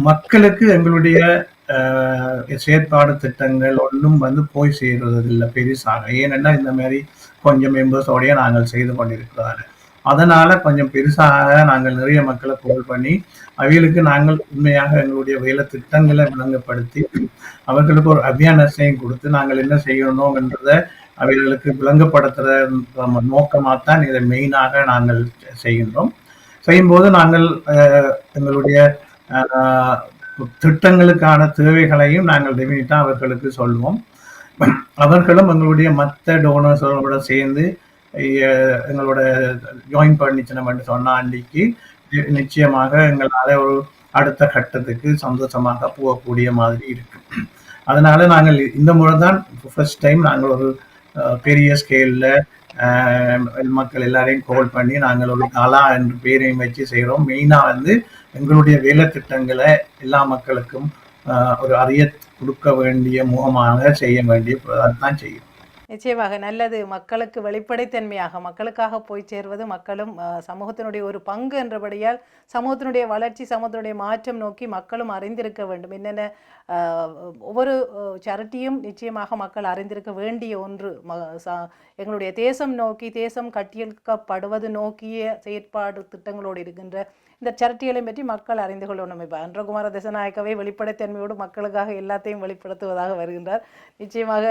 மக்களுக்கு எங்களுடைய செயற்பாடு திட்டங்கள் ஒன்றும் போய் சேருவதில்லை பெருசாக. ஏனென்னா இந்த மாதிரி கொஞ்சம் மெம்பர்ஸோடைய நாங்கள் செய்து கொண்டிருக்கிறதால, அதனால கொஞ்சம் பெருசாக நாங்கள் நிறைய மக்களை கோல் பண்ணி அவைகளுக்கு நாங்கள் உண்மையாக எங்களுடைய வேலை திட்டங்களை விளங்கப்படுத்தி அவர்களுக்கு ஒரு அவேர்னஸையும் கொடுத்து நாங்கள் என்ன செய்யணும் என்றதை அவைகளுக்கு விளங்கப்படுத்துகிற நோக்கமாகத்தான் இதை மெயினாக நாங்கள் செய்கின்றோம். செய்யும்போது நாங்கள் எங்களுடைய திட்டங்களுக்கான தேவைகளையும் நாங்கள் டெஃபினிட்டாக அவர்களுக்கு சொல்வோம். அவர்களும் எங்களுடைய மற்ற டோனர்ஸோட சேர்ந்து எங்களோட ஜாயின் பண்ணிச்சினோம் என்று சொன்ன அன்றைக்கு நிச்சயமாக எங்களால் ஒரு அடுத்த கட்டத்துக்கு சந்தோஷமாக போகக்கூடிய மாதிரி இருக்கு. அதனால நாங்கள் இந்த முறை தான் ஃபர்ஸ்ட் டைம் நாங்கள் ஒரு பெரிய ஸ்கேலில் மக்கள் எல்லாரையும் கோல் பண்ணி நாங்கள் ஒரு கலா என்ற பேரையும் வச்சு செய்கிறோம். மெயினாக எங்களுடைய வேலை திட்டங்களை எல்லா மக்களுக்கும் ஒரு அறிய கொடுக்க வேண்டிய முகமாக செய்ய வேண்டிய தான் செய்யும். நிச்சயமாக நல்லது. மக்களுக்கு வெளிப்படைத்தன்மையாக மக்களுக்காக போய் சேர்வது, மக்களும் சமூகத்தினுடைய ஒரு பங்கு என்றபடியால் சமூகத்தினுடைய வளர்ச்சி, சமூகத்தினுடைய மாற்றம் நோக்கி மக்களும் அறிந்திருக்க வேண்டும். என்னென்ன ஒவ்வொரு சேரிட்டியும் நிச்சயமாக மக்கள் அறிந்திருக்க வேண்டிய ஒன்று. எங்களுடைய தேசம் நோக்கி, தேசம் கட்டியெழுக்கப்படுவது நோக்கிய செயற்பாடு திட்டங்களோடு இருக்கின்ற இந்த சேரிட்டிகளை பற்றி மக்கள் அறிந்து கொள்ளணும். இப்போ அன்றகுமார திசநாயக்கவே வெளிப்படைத்தன்மையோடு மக்களுக்காக எல்லாத்தையும் வெளிப்படுத்துவதாக வருகின்றார். நிச்சயமாக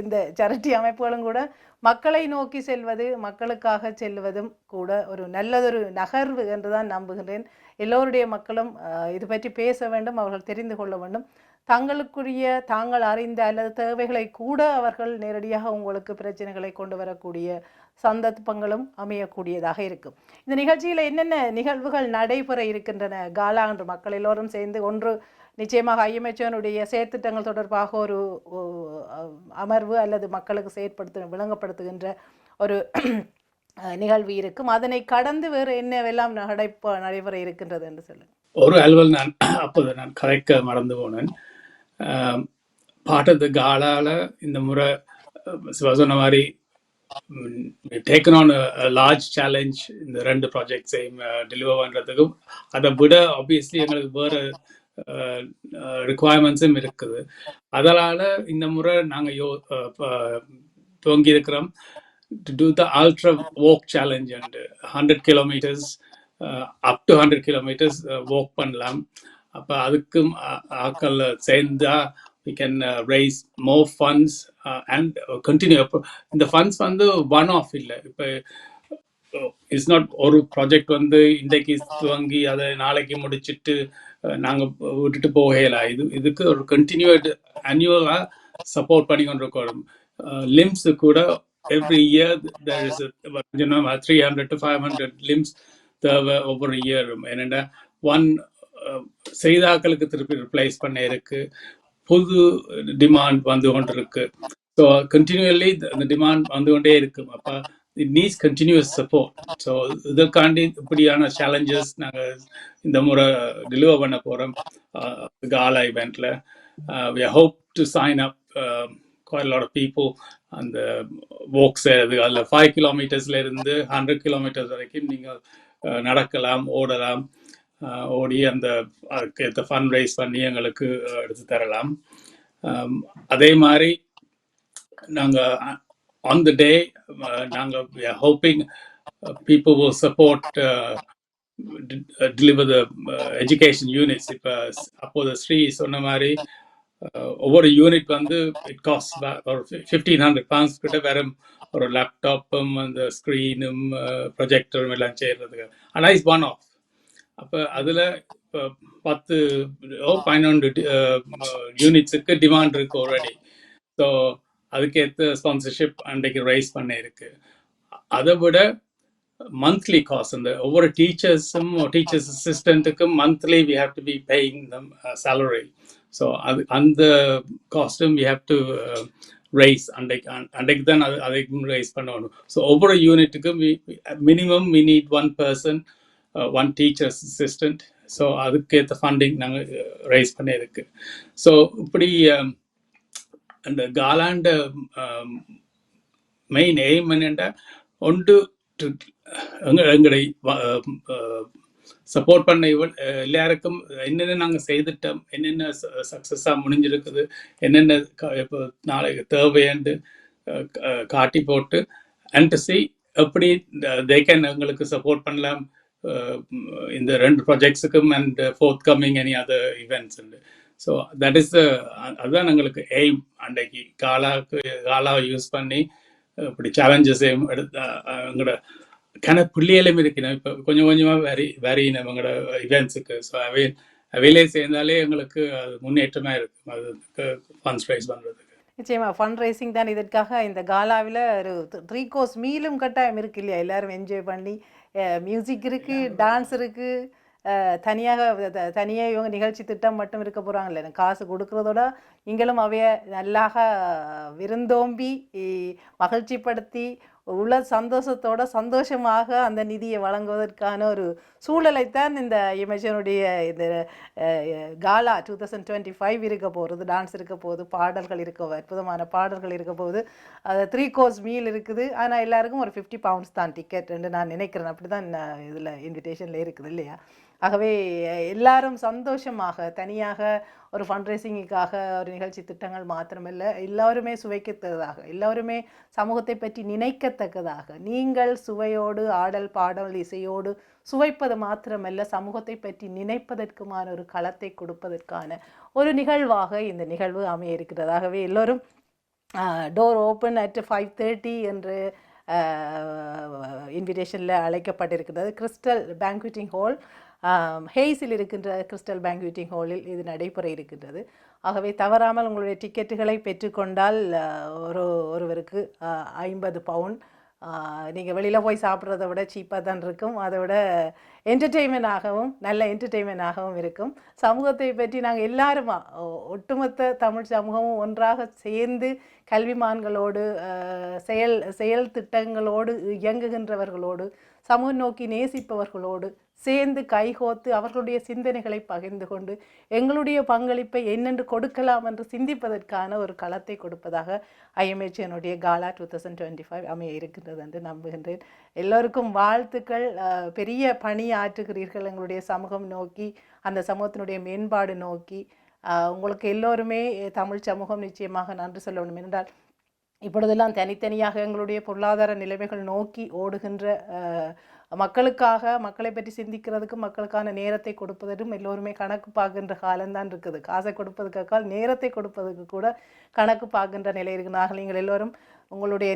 இந்த சேரிட்டி அமைப்புகளும் கூட மக்களை நோக்கி செல்வது, மக்களுக்காக செல்வதும் கூட ஒரு நல்லதொரு நகர்வு என்றுதான் நம்புகின்றேன். எல்லோருடைய மக்களும் இது பற்றி பேச வேண்டும், அவர்கள் தெரிந்து கொள்ள வேண்டும். தங்களுக்குரிய தாங்கள் அறிந்த அல்லது தேவைகளை கூட அவர்கள் நேரடியாக உங்களுக்கு பிரச்சனைகளை கொண்டு வரக்கூடிய சந்தர்ப்பங்களும் அமையக்கூடியதாக இருக்கும். இந்த நிகழ்ச்சியில் என்னென்ன நிகழ்வுகள் நடைபெற இருக்கின்றன? காலா என்று மக்கள் எல்லோரும் சேர்ந்து ஒன்று நிச்சயமாக IMHனுடைய செயற்திட்டங்கள் தொடர்பாக ஒரு அமர்வு அல்லது மக்களுக்கு விளங்கப்படுத்துகின்ற ஒரு நிகழ்வு இருக்கும். அதனை கடந்து வேறு என்னவெல்லாம் நடைபெற இருக்கின்றது என்று சொல்லுங்க. ஒரு அலுவல் அப்போது நான் கதைக்க மறந்து போனேன். பாட்டது காலால இந்த முறை சொன்ன மாதிரி taken on a large challenge இந்த 2 ப்ராஜெக்ட்ஸையும் டெலிவர் பண்ணுறதுக்கும். அதை விட ஆப்வியஸ்லி எங்களுக்கு வேறு ரிக்குவயர்மெண்ட்ஸும் இருக்குது. அதனால் இந்த முறை நாங்கள் துவங்கி இருக்கிறோம் to do the ultra walk challenge and 100 kilometers up to 100 kilometers walk பண்ணலாம். அப்போ அதுக்கும் ஆக்கள் சேர்ந்தா we can raise more funds and continue. இந்த ஃபண்ட்ஸ் ஒன் ஆஃப் இல்லை. இப்போ இட்ஸ் நாட் ஒரு ப்ராஜெக்ட் இன்றைக்கு துவங்கி அதை நாளைக்கு முடிச்சுட்டு நாங்கள் விட்டுட்டு போகல. இதுக்கு ஒரு கண்டினியூட் அன்யூவலாக சப்போர்ட் பண்ணி கொண்டிருக்கோம். லிம்ஸ் கூட every year there is 300 to 500 limbs over a year. என்னென்னா ஒன் செய்தாக்களுக்கு திருப்பி ரிப்ளேஸ் பண்ண இருக்கு, புது டிமாண்ட் வந்து கொண்டு இருக்கு. ஸோ கண்டினியூலி அந்த டிமாண்ட் வந்து கொண்டே இருக்கும். அப்போ it needs continuous support. So இதற்காண்டி இப்படியான சேலஞ்சஸ் நாங்கள் இந்த முறை டெலிவர் பண்ண போகிறோம் காலா இவெண்ட்டில். we hope to sign up quite a lot of people. அந்த வாக்ஸ் அதில் 5 கிலோமீட்டர்ஸ்ல இருந்து 100 கிலோமீட்டர்ஸ் வரைக்கும் நீங்கள் நடக்கலாம், ஓடலாம். ஓடி அதுக்கு ஃபண்ட் ரைஸ் பண்ணி எங்களுக்கு எடுத்து தரலாம். அதே மாதிரி நாங்கள் on the day நாங்கள் we are hoping people will support deliver the education units. இப்போ அப்போது ஸ்ரீ சொன்ன மாதிரி ஒவ்வொரு யூனிட் இட் காஸ்ட் ஒரு 1500 pounds கிட்ட வெறும் ஒரு லேப்டாப்பும் அந்த ஸ்க்ரீனும் ப்ரொஜெக்டரும் எல்லாம் செய்யறதுக்கு. ஆனால் இட்ஸ் ஒன் ஆஃப். அப்போ அதில் இப்போ 10-12 யூனிட்ஸுக்கு டிமாண்ட் இருக்கு ஆல்ரெடி. ஸோ அதுக்கேற்ற ஸ்பான்சர்ஷிப் அன்றைக்கு ரைஸ் பண்ண இருக்கு. அதை விட மந்த்லி காஸ்ட் ஒவ்வொரு டீச்சர்ஸும் டீச்சர்ஸ் அசிஸ்டண்ட்டுக்கும் monthly we have to be paying them salary. So அந்த காஸ்ட்டும் வி ஹேவ் டு ரைஸ் அன்றைக்கு தான் அதைக்கும் ரைஸ் பண்ணணும். ஸோ ஒவ்வொரு யூனிட்டுக்கும் minimum we need one person, one teacher assistant. So அதுக்கேற்ற ஃபண்டிங் நாங்கள் ரைஸ் பண்ணியிருக்கு. ஸோ இப்படி அந்த காலாண்ட மெயின் எய்ம் என்னென்னா ஒன்று எங்களை சப்போர்ட் பண்ண எல்லாருக்கும் என்னென்ன நாங்கள் செய்துட்டோம், என்னென்ன சக்ஸஸாக முடிஞ்சிருக்குது, என்னென்ன இப்போ நாளைக்கு தேவைன்னு காட்டி போட்டு அண்ட் டு see எப்படி they can எங்களுக்கு சப்போர்ட் பண்ணலாம் இந்த 2 ப்ராஜெக்ட்ஸுக்கும் and forthcoming any other events. So that is அதுதான் எங்களுக்கு எய்ம். அன்றைக்கு காலாவை யூஸ் பண்ணி இப்படி சேலஞ்சஸையும் எடுத்து எங்களோட பிள்ளைகளும் இருக்கணும். இப்போ கொஞ்சம் கொஞ்சமாக வரையின எங்களோட இவெண்ட்ஸுக்கு. ஸோ அவையிலே சேர்ந்தாலே எங்களுக்கு அது முன்னேற்றமாக இருக்கும் அதுக்கு ஃபண்ட்ஸ் ரைஸ் பண்ணுறதுக்கு. நிச்சயமாக ஃபண்ட் ரைசிங் தான் இதற்காக இந்த காலாவில் ஒரு 3 கோர்ஸ் மீலும் கட்டாயம் இருக்கு இல்லையா? எல்லாரும் என்ஜாய் பண்ணி மியூசிக் இருக்குது, டான்ஸ் இருக்குது, தனியாக இவங்க நிகழ்ச்சி திட்டம் மட்டும் இருக்க போகிறாங்கல்ல, எனக்கு காசு கொடுக்குறதோட நீங்களும் அவைய நல்லாக விருந்தோம்பி மகிழ்ச்சிப்படுத்தி உள்ள சந்தோஷமாக அந்த நிதியை வழங்குவதற்கான ஒரு சூழலைத்தான் இந்த இமேஜனுடைய இந்த காலா 2025 இருக்க போகிறது. டான்ஸ் இருக்க போகுது, பாடல்கள் அற்புதமான பாடல்கள் இருக்க போகுது. அது 3 கோர்ஸ் மீல் இருக்குது. ஆனால் எல்லாருக்கும் ஒரு 50 pounds தான் டிக்கெட் என்று நான் நினைக்கிறேன். அப்படி தான் இதில் இன்விடேஷனில் இருக்குது இல்லையா? ஆகவே எல்லாரும் சந்தோஷமாக தனியாக ஒரு ஃபண்ட் ரைசிங்குக்காக ஒரு நிகழ்ச்சி திட்டங்கள் மாத்திரமல்ல, எல்லோருமே சுவைக்கத்தக்கதாக, எல்லோருமே சமூகத்தை பற்றி நினைக்கத்தக்கதாக, நீங்கள் சுவையோடு ஆடல் பாடல் இசையோடு சுவைப்பது மாத்திரமல்ல சமூகத்தை பற்றி நினைப்பதற்குமான ஒரு களத்தை கொடுப்பதற்கான ஒரு நிகழ்வாக இந்த நிகழ்வு அமைய இருக்கிறதாகவே எல்லோரும் டோர் ஓப்பன் அட் 5:30 என்று இன்விடேஷனில் அழைக்கப்பட்டிருக்கிறது. கிறிஸ்டல் பேங்க்விட்டிங் ஹால், ஹேஸில் இருக்கின்ற கிறிஸ்டல் பேங்க்விட்டிங் ஹாலில் இது நடைபெற இருக்கின்றது. ஆகவே தவறாமல் உங்களுடைய டிக்கெட்டுகளை பெற்றுக்கொண்டால் ஒருவருக்கு 50 பவுண்ட். நீங்கள் வெளியில் போய் சாப்பிட்றத விட சீப்பாக தான் இருக்கும். அதை விட நல்ல என்டர்டெயின்மெண்டாகவும் இருக்கும். சமூகத்தை பற்றி நாங்கள் எல்லாருமா ஒட்டுமொத்த தமிழ் சமூகமும் ஒன்றாக சேர்ந்து கல்விமான்களோடு செயல் திட்டங்களோடு இயங்குகின்றவர்களோடு சமூக நோக்கி நேசிப்பவர்களோடு சேர்ந்து கைகோத்து அவர்களுடைய சிந்தனைகளை பகிர்ந்து கொண்டு எங்களுடைய பங்களிப்பை என்னென்று கொடுக்கலாம் என்று சிந்திப்பதற்கான ஒரு களத்தை கொடுப்பதாக ஐஎம்ஹெச்னுடைய காலா 2025 அமைய இருக்கின்றது என்று நம்புகின்றேன். எல்லோருக்கும் வாழ்த்துக்கள். பெரிய பணி ஆற்றுகிறீர்கள் எங்களுடைய சமூகம் நோக்கி, அந்த சமூகத்தினுடைய மேம்பாடு நோக்கி. உங்களுக்கு எல்லோருமே தமிழ் சமூகம் நிச்சயமாக நன்றி சொல்ல வேண்டும். என்றால் இப்பொழுதெல்லாம் தனித்தனியாக எங்களுடைய பொருளாதார நிலைமைகள் நோக்கி ஓடுகின்ற மக்களை பற்றி சிந்திக்கிறதுக்கும் மக்களுக்கான நேரத்தை கொடுப்பதும் எல்லோருமே கணக்கு பார்க்கின்ற காலம்தான் இருக்குது. காசை கொடுப்பதுக்காக நேரத்தை கொடுப்பதுக்கு கூட கணக்கு பார்க்கின்ற நிலை இருக்கிறார்கள். நீங்கள் எல்லோரும்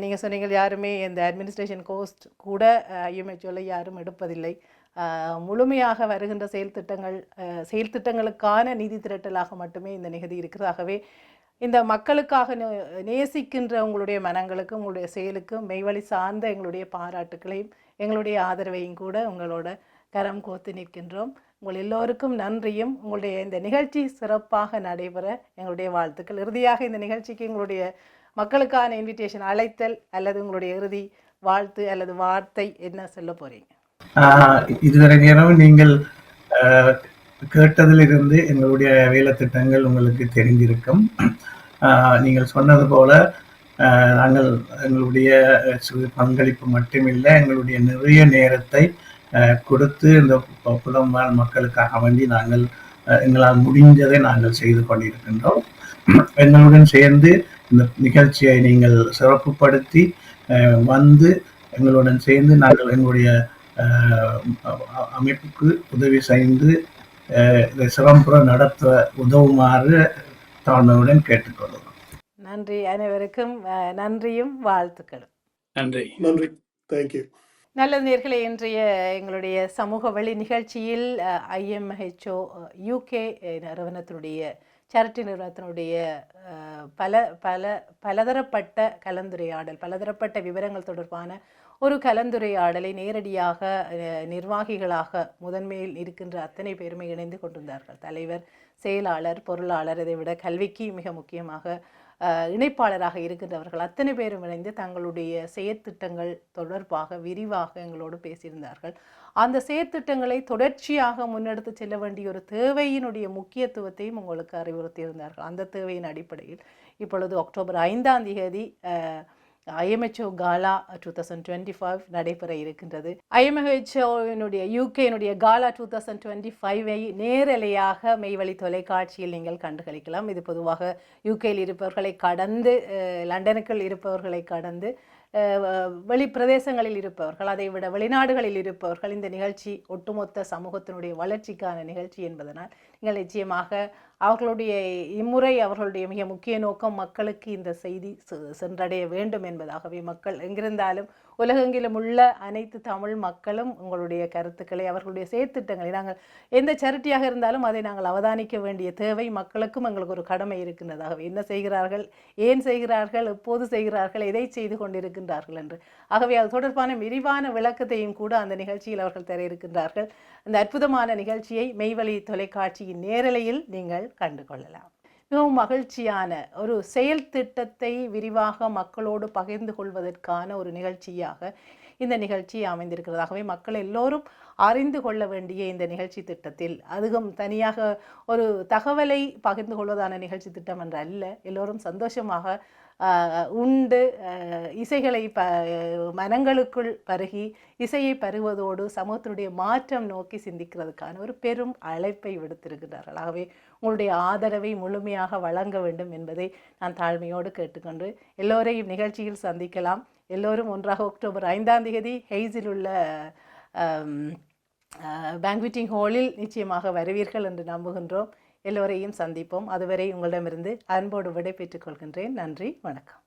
நீங்கள் சொன்னீங்கள் யாருமே இந்த அட்மினிஸ்ட்ரேஷன் கோஸ்ட் கூட ஐஎம்ஹெச்ஓவில் யாரும் எடுப்பதில்லை. முழுமையாக வருகின்ற செயல் திட்டங்களுக்கான நிதி திரட்டலாக மட்டுமே இந்த நிகழ்ச்சி இருக்கிறதாகவே இந்த மக்களுக்காக நேசிக்கின்ற உங்களுடைய மனங்களுக்கும் உங்களுடைய செயலுக்கும் மெய்வழி சார்ந்த எங்களுடைய பாராட்டுக்களையும் எங்களுடைய ஆதரவையும் கூட உங்களோட கரம் கோத்து நிற்கின்றோம். உங்கள் எல்லோருக்கும் நன்றியும். உங்களுடைய இந்த நிகழ்ச்சி சிறப்பாக நடைபெற எங்களுடைய வாழ்த்துக்கள். இறுதியாக இந்த நிகழ்ச்சிக்கு உங்களுடைய மக்களுக்கான இன்விடேஷன் அழைத்தல் அல்லது உங்களுடைய இறுதி வாழ்த்து அல்லது வார்த்தை என்ன சொல்ல போறீங்க? இதுவரை நேரம் நீங்கள் கேட்டதிலிருந்து எங்களுடைய வேலை திட்டங்கள் உங்களுக்கு தெரிந்திருக்கும். நீங்கள் சொன்னது போல நாங்கள் எங்களுடைய பங்களிப்பு மட்டுமில்லை, எங்களுடைய நிறைய நேரத்தை கொடுத்து இந்த புலம்பால் மக்களுக்காக வேண்டி நாங்கள் எங்களால் முடிஞ்சதை நாங்கள் செய்து கொண்டிருக்கின்றோம். எங்களுடன் சேர்ந்து இந்த நிகழ்ச்சியை நீங்கள் சிறப்புப்படுத்தி வந்து எங்களுடன் சேர்ந்து நாங்கள் எங்களுடைய அமைப்புக்கு உதவி செய்து இதை சிறப்புற நடத்த உதவுமாறு தாழ்மையுடன் கேட்டுக்கொள்கிறோம். நன்றி. அனைவருக்கும் நன்றியும் வாழ்த்துக்களும். நன்றி. தேங்க்யூ. நல்லது நேயர்களே, இன்றைய எங்களுடைய சமூக வழி நிகழ்ச்சியில் ஐஎம்ஹெச்ஓ யூகே நிறுவனத்தினுடைய சேரிட்டி நிறுவனத்தினுடைய பலதரப்பட்ட கலந்துரையாடல், பலதரப்பட்ட விவரங்கள் தொடர்பான ஒரு கலந்துரையாடலை நேரடியாக நிர்வாகிகளாக முதன்மையில் இருக்கின்ற அத்தனை பேருமே இணைந்து கொண்டிருந்தார்கள். தலைவர், செயலாளர், பொருளாளர், இதை விட கல்விக்கு மிக முக்கியமாக இணைப்பாளராக இருக்கின்றவர்கள் அத்தனை பேரும் இணைந்து தங்களுடைய செயற்திட்டங்கள் தொடர்பாக விரிவாக எங்களோடு பேசியிருந்தார்கள். அந்த செயற்திட்டங்களை தொடர்ச்சியாக முன்னெடுத்து செல்ல வேண்டிய ஒரு தேவையினுடைய முக்கியத்துவத்தையும் உங்களுக்கு அறிவுறுத்தியிருந்தார்கள். அந்த தேவையின் அடிப்படையில் இப்பொழுது அக்டோபர் 5ஆம் தேதி IMHO காலா 2025 நடைபெற இருக்கின்றது. IMHOவினுடைய யூகேனுடைய காலா 2025ஐ நேரலையாக மெய்வழி தொலைக்காட்சியில் நீங்கள் கண்டுகளிக்கலாம். இது பொதுவாக யூகேயில் இருப்பவர்களை கடந்து லண்டனுக்குள் இருப்பவர்களை கடந்து வெளி பிரதேசங்களில் இருப்பவர்கள், அதை விட வெளிநாடுகளில் இருப்பவர்கள் இந்த நிகழ்ச்சி ஒட்டுமொத்த சமூகத்தினுடைய வளர்ச்சிக்கான நிகழ்ச்சி என்பதனால் நீங்கள் நிச்சயமாக அவர்களுடைய இம்முறை அவர்களுடைய மிக முக்கிய நோக்கம் மக்களுக்கு இந்த செய்தி சென்றடைய வேண்டும் என்பதாகவே மக்கள் எங்கிருந்தாலும் உலகெங்கிலும் உள்ள அனைத்து தமிழ் மக்களும் உங்களுடைய கருத்துக்களை அவர்களுடைய செயற்திட்டங்களை நாங்கள் எந்த சேரிட்டியாக இருந்தாலும் அதை நாங்கள் அவதானிக்க வேண்டிய தேவை மக்களுக்கும் எங்களுக்கு ஒரு கடமை இருக்கின்றதாகவே என்ன செய்கிறார்கள், ஏன் செய்கிறார்கள், எப்போது செய்கிறார்கள், எதை செய்து கொண்டிருக்கின்றார்கள் என்று ஆகவே அது தொடர்பான விரிவான விளக்கத்தையும் கூட அந்த நிகழ்ச்சியில் அவர்கள் தர இருக்கின்றார்கள். அந்த அற்புதமான நிகழ்ச்சியை மெய்வழி தொலைக்காட்சியின் நேரலையில் நீங்கள் கண்டுகொள்ளலாம். மிகவும் மகிழ்ச்சியான ஒரு செயல் திட்டத்தை விரிவாக மக்களோடு பகிர்ந்து கொள்வதற்கான ஒரு நிகழ்ச்சியாக இந்த நிகழ்ச்சி அமைந்திருக்கிறதாகவே மக்கள் எல்லோரும் அறிந்து கொள்ள வேண்டிய இந்த நிகழ்ச்சி திட்டத்தில் அதுவும் தனியாக ஒரு தகவலை பகிர்ந்து கொள்வதான நிகழ்ச்சி திட்டம் என்று அல்ல, எல்லோரும் சந்தோஷமாக உண்டு இசைகளை மனங்களுக்குள் பருகி இசையை பருவதோடு சமூகத்தினுடைய மாற்றம் நோக்கி சிந்திக்கிறதுக்கான ஒரு பெரும் அழைப்பை விடுத்திருக்கிறார்கள். ஆகவே உங்களுடைய ஆதரவை முழுமையாக வழங்க வேண்டும் என்பதை நான் தாழ்மையோடு கேட்டுக்கொண்டு எல்லோரையும் நிகழ்ச்சியில் சந்திக்கலாம். எல்லோரும் ஒன்றாக அக்டோபர் 5ஆம் தேதி ஹெய்ஸில் உள்ள பேங்க்விட்டிங் ஹாலில் நிச்சயமாக வருவீர்கள் என்று நம்புகின்றோம். எல்லோரையும் சந்திப்போம். அதுவரை உங்களிடமிருந்து அன்போடு விடை பெற்றுக் கொள்கின்றேன். நன்றி, வணக்கம்.